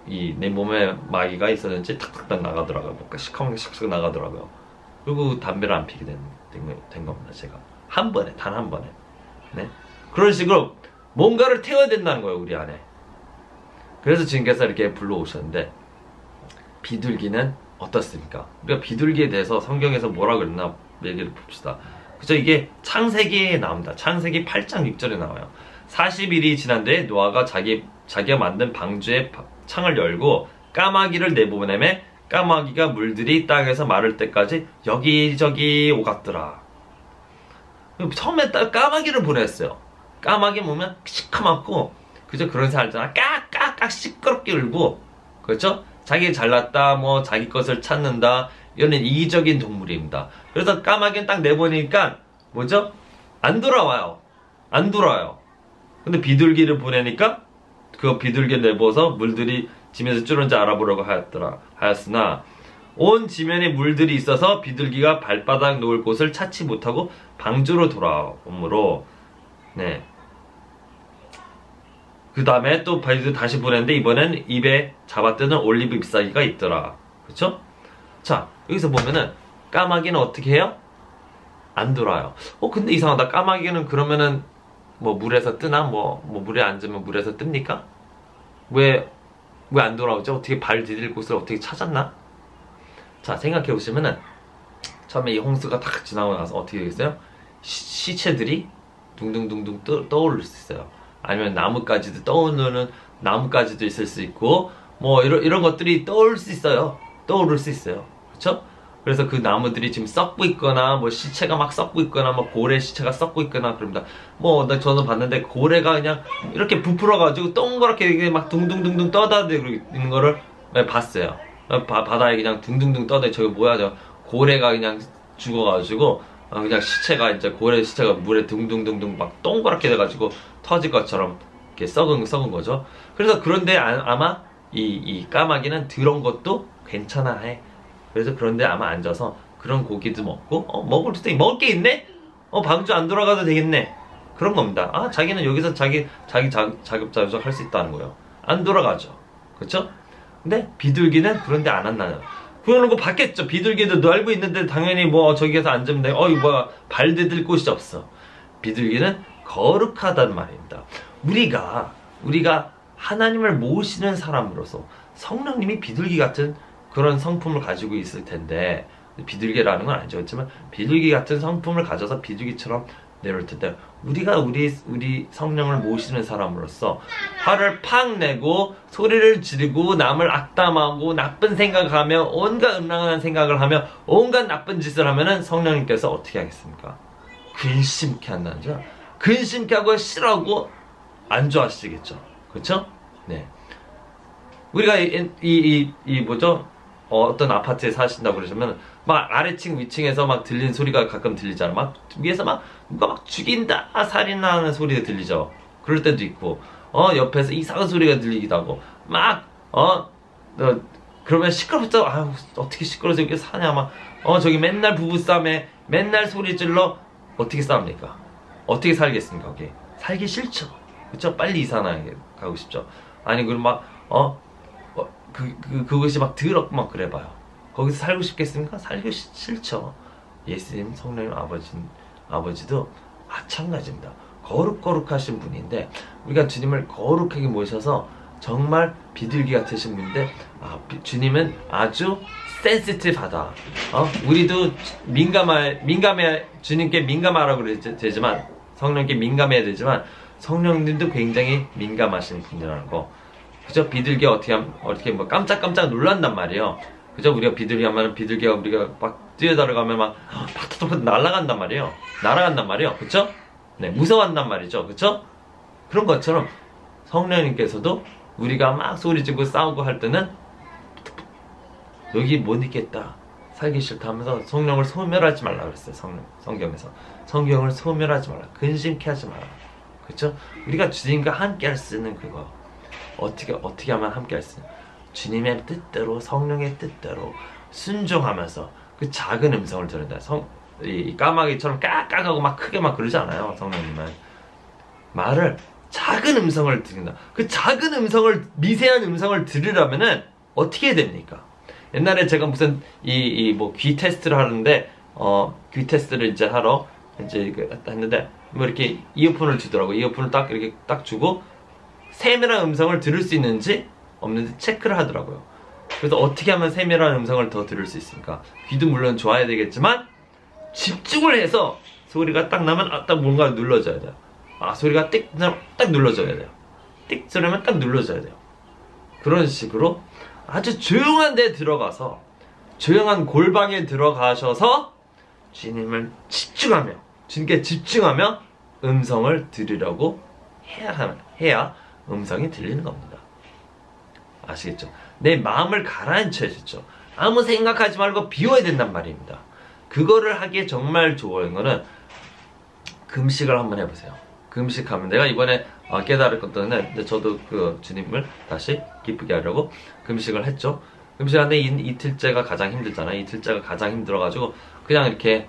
이 내 몸에 마귀가 있었는지 탁탁탁 나가더라고요. 뭔가 시커멓게 샥샥 나가더라고요. 그리고 담배를 안 피게 된 겁니다. 제가 한 번에, 단 한 번에. 네? 그런 식으로 뭔가를 태워야 된다는 거예요, 우리 안에. 그래서 주님께서 이렇게 불러오셨는데, 비둘기는 어떻습니까? 우리가 비둘기에 대해서 성경에서 뭐라 그랬나 얘기를 봅시다. 그죠? 이게 창세기에 나옵니다. 창세기 8장 6절에 나와요. 40일이 지난 뒤에 노아가 자기가 만든 방주의 창을 열고 까마귀를 내보내매 까마귀가 물들이 땅에서 마를 때까지 여기저기 오갔더라. 처음에 까마귀를 보냈어요. 까마귀 보면 시커멓고, 그죠? 그런 사람 있잖아. 깍깍깍 시끄럽게 울고, 그렇죠? 자기 잘났다, 뭐 자기 것을 찾는다, 이런 이기적인 동물입니다. 그래서 까마귀는 딱 내보니까 뭐죠? 안 돌아와요. 안 돌아와요. 근데 비둘기를 보내니까 그 비둘기를 내보서 물들이 지면에서 줄은지 알아보려고 하였으나 온 지면에 물들이 있어서 비둘기가 발바닥 놓을 곳을 찾지 못하고 방주로 돌아오므로, 네. 그 다음에 또 비둘기 다시 보냈는데 이번엔 입에 잡아뜯는 올리브 잎사귀가 있더라. 그쵸? 자, 여기서 보면은 까마귀는 어떻게 해요? 안 돌아요. 근데 이상하다. 까마귀는 그러면은 뭐 물에서 뜨나? 뭐 물에 앉으면 물에서 뜹니까? 왜 안 돌아오죠? 어떻게 발 디딜 곳을 어떻게 찾았나? 자, 생각해 보시면은 처음에 이 홍수가 탁 지나고 나서 어떻게 되겠어요? 시체들이 둥둥둥둥 떠오를 수 있어요. 아니면 나뭇가지도 떠오르는 나뭇가지도 있을 수 있고, 뭐 이런 것들이 떠오를 수 있어요. 그렇죠? 그래서 그 나무들이 지금 썩고 있거나, 뭐 시체가 막 썩고 있거나, 뭐 고래 시체가 썩고 있거나 그럽니다. 저는 봤는데 고래가 그냥 이렇게 부풀어가지고 동그랗게 막 둥둥둥둥 떠다니고 있는 거를 봤어요. 바다에 그냥 둥둥둥 떠다니. 저기 뭐야, 저 고래가 그냥 죽어가지고 그냥 시체가 이제 고래 시체가 물에 둥둥둥둥 막 동그랗게 돼가지고 터질 것처럼 이렇게 썩은 거죠. 그래서 그런데 아마 이 까마귀는 그런 것도 괜찮아 해. 그래서 그런데 아마 앉아서 그런 고기도 먹고, 먹을 게 있네? 방주 안 돌아가도 되겠네. 그런 겁니다. 자기는 여기서 자기 자급자족 할 수 있다는 거예요. 안 돌아가죠. 그쵸? 근데 비둘기는 그런데 안 한다는 거예요. 그러는 거 봤겠죠. 비둘기도 알고 있는데 당연히 뭐 저기에서 앉으면 돼. 이거 뭐야, 발 디딜 곳이 없어. 비둘기는 거룩하단 말입니다. 우리가 하나님을 모시는 사람으로서 성령님이 비둘기 같은 그런 성품을 가지고 있을 텐데, 비둘기라는 건 아니죠. 그렇지만 비둘기 같은 성품을 가져서 비둘기처럼 내려올 텐데, 우리가 우리 성령을 모시는 사람으로서 화를 팍 내고 소리를 지르고 남을 악담하고 나쁜 생각하며 온갖 음란한 생각을 하며 온갖 나쁜 짓을 하면은 성령님께서 어떻게 하겠습니까? 근심케 한다죠. 근심케 하고 싫어하고 안 좋아하시겠죠. 그렇죠? 네. 우리가 뭐죠? 어떤 아파트에 사신다고 그러시면 막 아래층 위층에서 막 들리는 소리가 가끔 들리잖아. 막 위에서 막 누가 막 죽인다, 살인하는 소리가 들리죠. 그럴 때도 있고, 옆에서 이상한 소리가 들리기도 하고, 그러면 시끄럽죠. 어떻게 시끄러워서 이렇게 사냐. 막 저기 맨날 부부싸움에 맨날 소리 질러. 어떻게 싸웁니까? 어떻게 살겠습니까? 거기 살기 싫죠. 그쵸? 빨리 이사나 가고 싶죠. 아니 그럼 막 그것이 막 더럽고 막 그래봐요. 거기서 살고 싶겠습니까? 살기 싫죠. 예수님, 성령님, 아버지도 마찬가지입니다. 거룩하신 분인데, 우리가 주님을 거룩하게 모셔서 정말 비둘기 같으신 분인데, 주님은 아주 센시티브하다. 우리도 주님께 민감하라고 되지만, 성령께 민감해야 되지만, 성령님도 굉장히 민감하신 분이라는 거. 그죠? 비둘기가 어떻게 뭐 깜짝깜짝 놀란단 말이에요. 그죠? 우리가 비둘기 하면 비둘기가 우리가 막 뛰어들어가면 막 팍팍팍 날아간단 말이에요. 그쵸? 네, 무서워한단 말이죠. 그쵸? 그런 것처럼 성령님께서도 우리가 막 소리 지르고 싸우고 할 때는 여기 못 있겠다. 살기 싫다 하면서 성령을 소멸하지 말라 그랬어요. 성경에서 성경을 소멸하지 말라, 근심케 하지 마라. 그렇죠? 우리가 주님과 함께 할 수 있는 그거 어떻게 하면 함께 할 수 있는, 주님의 뜻대로, 성령의 뜻대로 순종하면서 그 작은 음성을 들은다. 이 까마귀처럼 깍깍하고 막 크게 막 그러지 않아요. 성령님은 말을 작은 음성을 들린다. 그 작은 음성을, 미세한 음성을 들으려면은 어떻게 해야 됩니까? 옛날에 제가 무슨 뭐 귀 테스트를 하는데 귀 테스트를 이제 하러 이제 했는데 뭐 이렇게 이어폰을 주더라고. 이어폰을 딱 이렇게 딱 주고 세밀한 음성을 들을 수 있는지 없는지 체크를 하더라고요. 그래서 어떻게 하면 세밀한 음성을 더 들을 수 있습니까? 귀도 물론 좋아야 되겠지만 집중을 해서 소리가 딱 나면 딱 뭔가 눌러줘야 돼요. 소리가 딱 눌러줘야 돼요. 띡 소리면 딱 눌러줘야 돼요. 그런 식으로 아주 조용한 데 들어가서, 조용한 골방에 들어가셔서 주님을 집중하며, 주님께 집중하며 음성을 들으려고 해야 음성이 들리는 겁니다. 아시겠죠? 내 마음을 가라앉혀야죠. 아무 생각하지 말고 비워야 된단 말입니다. 그거를 하기에 정말 좋은 거는 금식을 한번 해보세요. 금식하면, 내가 이번에 깨달았거든요. 근데 저도 그 주님을 다시 기쁘게 하려고 금식을 했죠. 금식하는데 이틀째가 가장 힘들잖아요. 이틀째가 가장 힘들어가지고 그냥 이렇게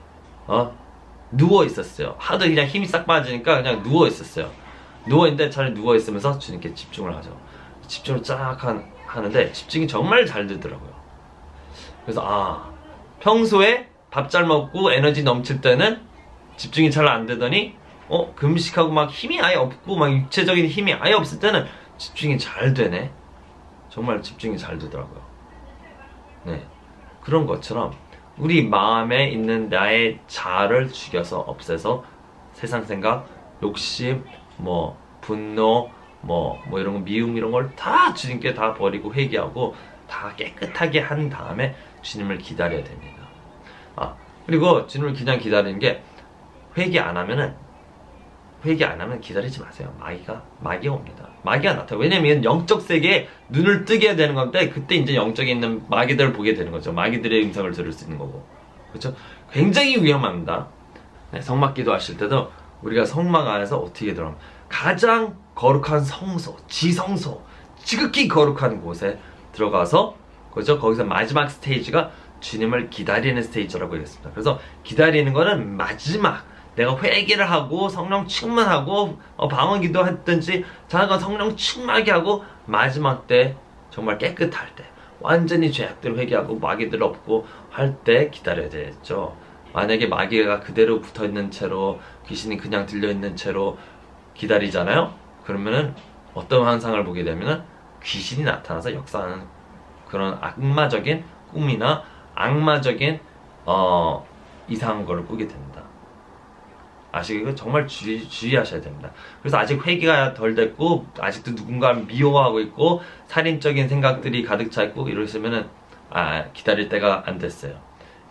누워 있었어요. 하도 그냥 힘이 싹 빠지니까 그냥 누워 있었어요. 누워있는데 잘 누워 있으면서 주님께 집중을 하죠. 집중을 쫙 하는데 집중이 정말 잘 되더라고요. 그래서 평소에 밥 잘 먹고 에너지 넘칠 때는 집중이 잘 안 되더니 금식하고 막 힘이 아예 없고 막 육체적인 힘이 아예 없을 때는 집중이 잘 되네. 정말 집중이 잘 되더라고요. 네, 그런 것처럼 우리 마음에 있는 나의 자아를 죽여서 없애서 세상 생각, 욕심, 뭐 분노, 뭐 이런 거, 미움 이런 걸 다 주님께 다 버리고 회개하고 다 깨끗하게 한 다음에 주님을 기다려야 됩니다. 그리고 주님을 그냥 기다리는 게, 회개 안 하면 기다리지 마세요. 마귀가 옵니다. 마귀가 나타나요. 왜냐면 영적 세계에 눈을 뜨게 되는 건데, 그때 이제 영적에 있는 마귀들을 보게 되는 거죠. 마귀들의 음성을 들을 수 있는 거고. 그렇죠? 굉장히 위험합니다. 네, 성막기도 하실 때도 우리가 성막 안에서 어떻게 들어가면 가장 거룩한 성소, 지성소, 지극히 거룩한 곳에 들어가서, 그렇죠? 거기서 마지막 스테이지가 주님을 기다리는 스테이지라고 했습니다. 그래서 기다리는 거는 마지막, 내가 회개를 하고 성령 충만하고 방언기도 했든지 자가 성령 충만하게 하고 마지막 때 정말 깨끗할 때, 완전히 죄악들 회개하고 마귀들 없고 할 때 기다려야 되겠죠. 만약에 마귀가 그대로 붙어있는 채로, 귀신이 그냥 들려있는 채로 기다리잖아요. 그러면은 어떤 환상을 보게 되면은 귀신이 나타나서 역사하는 그런 악마적인 꿈이나 악마적인 이상한 거를 꾸게 됩니다. 아시겠죠? 정말 주의하셔야 됩니다. 그래서 아직 회개가 덜 됐고 아직도 누군가를 미워하고 있고 살인적인 생각들이 가득 차 있고 이러시면은 기다릴 때가 안 됐어요.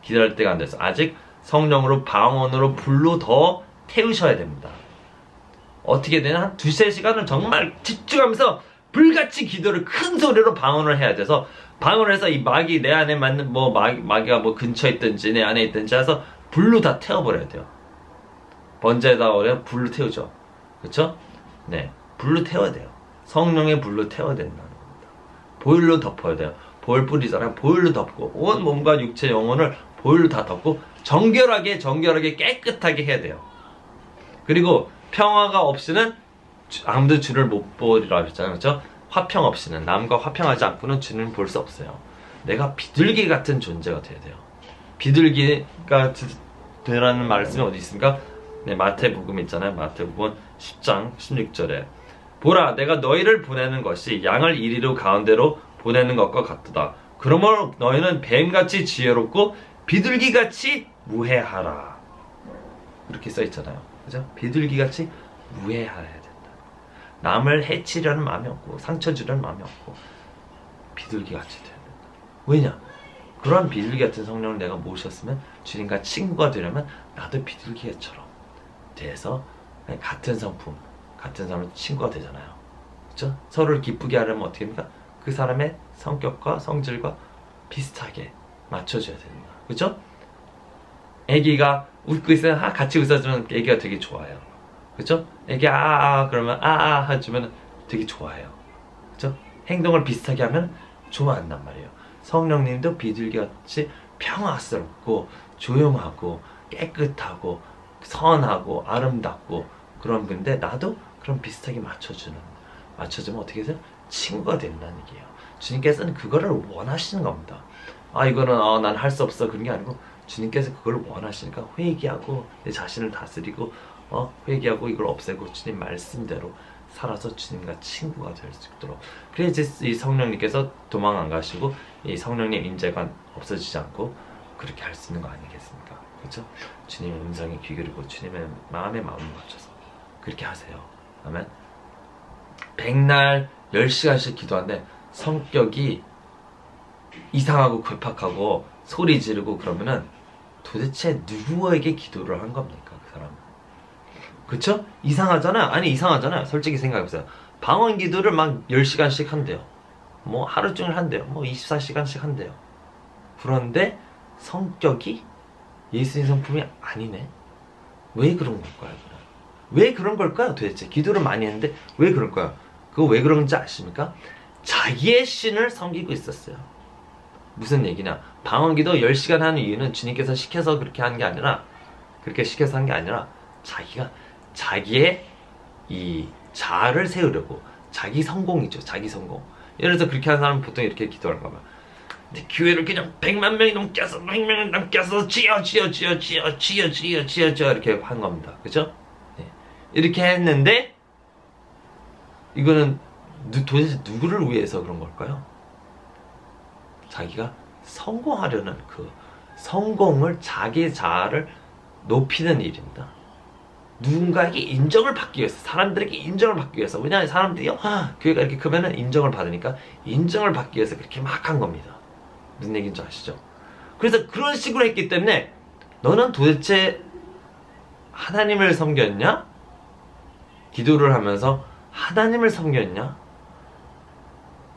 기다릴 때가 안 됐어. 아직 성령으로, 방언으로, 불로 더 태우셔야 됩니다. 어떻게 되나? 한 2-3시간을 정말 집중하면서 불같이 기도를, 큰 소리로 방언을 해야 돼서, 방언을 해서 이 마귀, 내 안에 맞는 마귀가 뭐 근처에 있든지 내 안에 있든지 해서 불로 다 태워버려야 돼요. 번제에다 오래 불로 태우죠. 그쵸? 네, 불로 태워야 돼요. 성령의 불로 태워야 된다는 겁니다. 보일로 덮어야 돼요. 보일 뿌리잖아요. 보일로 덮고 온 몸과 육체, 영혼을 보일로 다 덮고 정결하게 깨끗하게 해야 돼요. 그리고 평화가 없이는 아무도 주를 못 보리라 하셨잖아요. 그렇죠? 화평 없이는, 남과 화평하지 않고는 주는 볼 수 없어요. 내가 비둘기 같은 존재가 돼야 돼요. 비둘기가 되라는 말씀이 어디 있습니까? 네, 마태복음 있잖아요. 마태복음 10장 16절에 보라, 내가 너희를 보내는 것이 양을 이리로 가운데로 보내는 것과 같도다. 그러므로 너희는 뱀같이 지혜롭고 비둘기같이 무해하라. 이렇게 써있잖아요. 그죠? 비둘기같이 무해해야 된다. 남을 해치려는 마음이 없고 상처 주려는 마음이 없고 비둘기같이 돼야 된다. 왜냐? 그런 비둘기 같은 성령을 내가 모셨으면 주님과 친구가 되려면 나도 비둘기처럼 돼서 같은 성품, 같은 사람을 친구가 되잖아요. 그렇죠? 서로를 기쁘게 하려면 어떻게 합니까? 그 사람의 성격과 성질과 비슷하게 맞춰줘야 됩니다. 그죠? 애기가 웃고 있으면 같이 웃어주면 애기가 되게 좋아요. 그죠? 애기 그러면 해주면 되게 좋아해요. 그죠? 행동을 비슷하게 하면 좋아한단 말이에요. 성령님도 비둘기같이 평화스럽고 조용하고 깨끗하고 선하고 아름답고 그런 분인데, 나도 그럼 비슷하게 맞춰주면 어떻게 돼요? 친구가 된다는 얘기예요. 주님께서는 그거를 원하시는 겁니다. 이거는 난 할 수 없어 그런 게 아니고, 주님께서 그걸 원하시니까 회개하고 내 자신을 다스리고 회개하고 이걸 없애고 주님 말씀대로 살아서 주님과 친구가 될 수 있도록. 그래야 이제 이 성령님께서 도망 안 가시고 이 성령님 임재가 없어지지 않고 그렇게 할 수 있는 거 아니겠습니까? 그렇죠? 주님의 음성에 귀 기울이고 주님의 마음을 맞춰서 그렇게 하세요. 아멘. 백날 10시간씩 기도하는데 성격이 이상하고 괴팍하고 소리 지르고 그러면은 도대체 누구에게 기도를 한 겁니까? 그 사람은. 그쵸? 이상하잖아요. 아니 이상하잖아요. 솔직히 생각해보세요. 방언 기도를 막 10시간씩 한대요. 뭐 하루 종일 한대요. 뭐 24시간씩 한대요. 그런데 성격이 예수님 성품이 아니네. 왜 그런 걸까요? 왜 그런 걸까요? 도대체 기도를 많이 했는데 왜 그럴까요? 그거 왜 그런지 아십니까? 자기의 신을 섬기고 있었어요. 무슨 얘기냐? 방언기도 10시간 하는 이유는 주님께서 시켜서 그렇게 한 게 아니라, 자기가 자기의 이 자아를 세우려고, 자기 성공이죠. 자기 성공. 예를 들어서 그렇게 하는 사람은 보통 이렇게 기도하는 거면, 근데 교회를 그냥 100만 명이 넘겨서 100명이 넘겨서 지어 이렇게 한 겁니다. 그죠? 네. 이렇게 했는데 이거는 도대체 누구를 위해서 그런 걸까요? 자기가 성공하려는 그 성공을, 자기 자아를 높이는 일입니다. 누군가에게 인정을 받기 위해서, 사람들에게 인정을 받기 위해서. 왜냐하면 사람들이요, 교회가 이렇게 크면은 인정을 받으니까 인정을 받기 위해서 그렇게 막 한 겁니다. 무슨 얘기인지 아시죠? 그래서 그런 식으로 했기 때문에 너는 도대체 하나님을 섬겼냐? 기도를 하면서 하나님을 섬겼냐?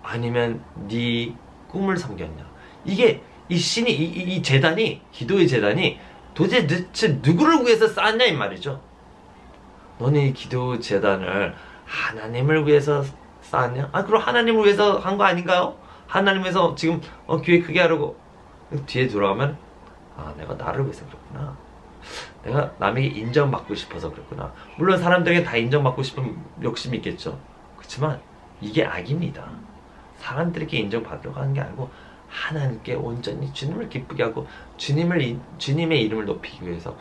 아니면 네 꿈을 섬겼냐? 이게 이 신이, 이 재단이, 기도의 재단이 도대체 누구를 위해서 쌓았냐 이 말이죠. 너는 이 기도 재단을 하나님을 위해서 쌓았냐? 그럼 하나님을 위해서 한 거 아닌가요? 하나님 위해서 지금 교회 크게 하려고. 뒤에 돌아가면 내가 나를 위해서 그랬구나. 내가 남에게 인정받고 싶어서 그랬구나. 물론 사람들에게 다 인정받고 싶은 욕심이 있겠죠. 그렇지만 이게 악입니다. 사람들에게 인정받으려고 하는 게 아니고 하나님께 온전히 주님을 기쁘게 하고 주님의 이름을 높이기 위해서,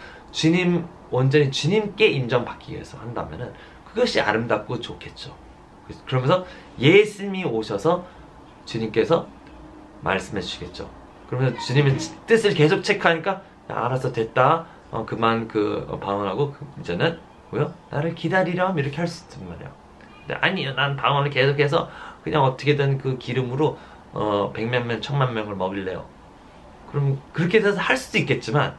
온전히 주님께 인정받기 위해서 한다면은 그것이 아름답고 좋겠죠. 그러면서 예수님이 오셔서 주님께서 말씀해 주시겠죠. 그러면 주님의 뜻을 계속 체크하니까 알아서 됐다. 그만 방언하고 이제는 뭐요? 나를 기다리렴 이렇게 할 수 있단 말이야. 근데 아니요, 난 방언을 계속해서 그냥 어떻게든 그 기름으로 100만 명, 1000만 명을 먹일래요. 그럼 그렇게 돼서 할 수도 있겠지만,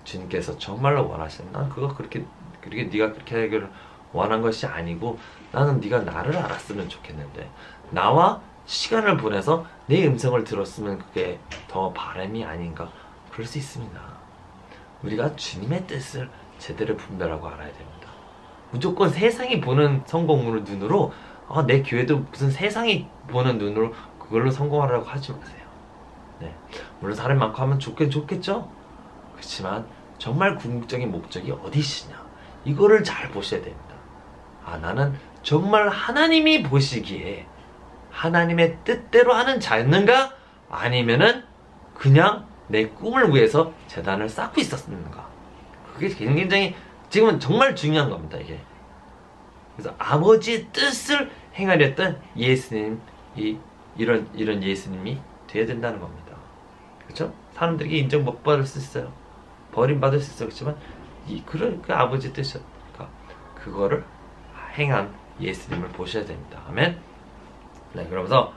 주님께서 정말로 원하시는, 난 그거 그렇게 네가 그렇게 하기를 원한 것이 아니고, 나는 네가 나를 알았으면 좋겠는데, 나와 시간을 보내서 내 음성을 들었으면 그게 더 바람이 아닌가. 그럴 수 있습니다. 우리가 주님의 뜻을 제대로 분별하고 알아야 됩니다. 무조건 세상이 보는 성공으로 눈으로 내 교회도 무슨 세상이 보는 눈으로 그걸로 성공하려고 하지 마세요. 네. 물론 사람 많고 하면 좋겠죠? 그렇지만 정말 궁극적인 목적이 어디시냐, 이거를 잘 보셔야 됩니다. 나는 정말 하나님이 보시기에 하나님의 뜻대로 하는 자였는가? 아니면은 그냥 내 꿈을 위해서 재단을 쌓고 있었는가? 그게 굉장히 지금은 정말 중요한 겁니다, 이게. 그래서 아버지의 뜻을 행하렸던 예수님, 이런 예수님이 돼야 된다는 겁니다. 그렇죠? 사람들에게 인정 못 받을 수 있어요. 버림받을 수 있어요. 그렇지만 그 아버지의 뜻이니까 그거를 행한 예수님을 보셔야 됩니다. 아멘. 네, 그러면서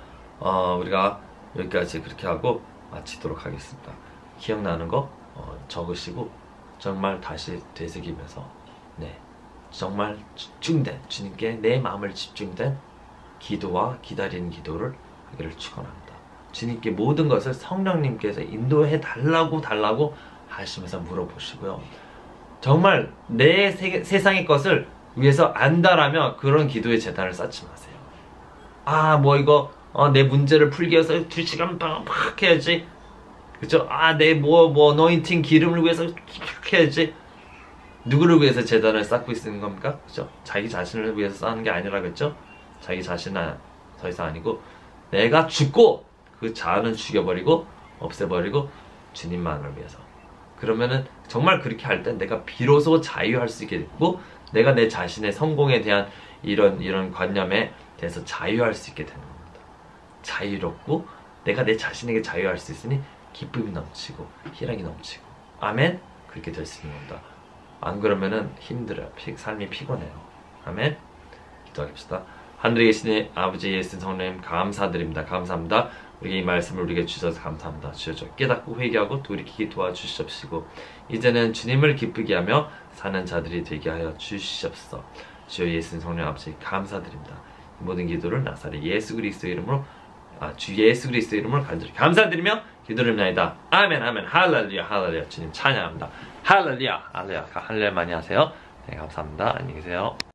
우리가 여기까지 그렇게 하고 마치도록 하겠습니다. 기억나는 거 적으시고 정말 다시 되새기면서 정말 집중된, 주님께 내 마음을 집중된 기도와 기다리는 기도를 하기를 축원합니다. 주님께 모든 것을 성령님께서 인도해 달라고 하시면서 물어보시고요. 정말 내 세상의 것을 위해서 안다라면 그런 기도의 재단을 쌓지 마세요. 아, 뭐 이거 내 문제를 풀기 위해서 2시간 막 해야지. 그쵸? 아, 내 어노인팅 기름을 위해서 해야지. 누구를 위해서 재단을 쌓고 있는 겁니까? 그죠? 자기 자신을 위해서 쌓는 게 아니라, 그죠? 자기 자신은 더 이상 아니고 내가 죽고 그 자아는 죽여버리고 없애버리고 주님만을 위해서. 그러면은 정말 그렇게 할 때 내가 비로소 자유할 수 있게 되고, 내가 내 자신의 성공에 대한 이런 관념에 대해서 자유할 수 있게 되는 겁니다. 자유롭고 내가 내 자신에게 자유할 수 있으니 기쁨이 넘치고 희락이 넘치고, 아멘. 그렇게 될 수 있는 겁니다. 안 그러면은 힘들어요. 삶이 피곤해요. 아멘. 기도하겠습니다. 하늘에 계신 아버지 예수 성령님 감사드립니다. 감사합니다. 우리에게 이 말씀을 우리에게 주셔서 감사합니다. 주여, 저 깨닫고 회개하고 돌이키게 도와주시옵시고, 이제는 주님을 기쁘게 하며 사는 자들이 되게 하여 주시옵소서. 주여 예수 성령 아버지 감사드립니다. 이 모든 기도를 나사렛 예수 그리스도 이름으로 주 예수 그리스도 이름으로 간절히 감사드리며 기도드립니다. 아멘, 아멘. 할렐루야, 할렐루야. 주님 찬양합니다. 할렐루야, 할렐루야. 할렐루야 많이 하세요. 네, 감사합니다. 안녕히 계세요.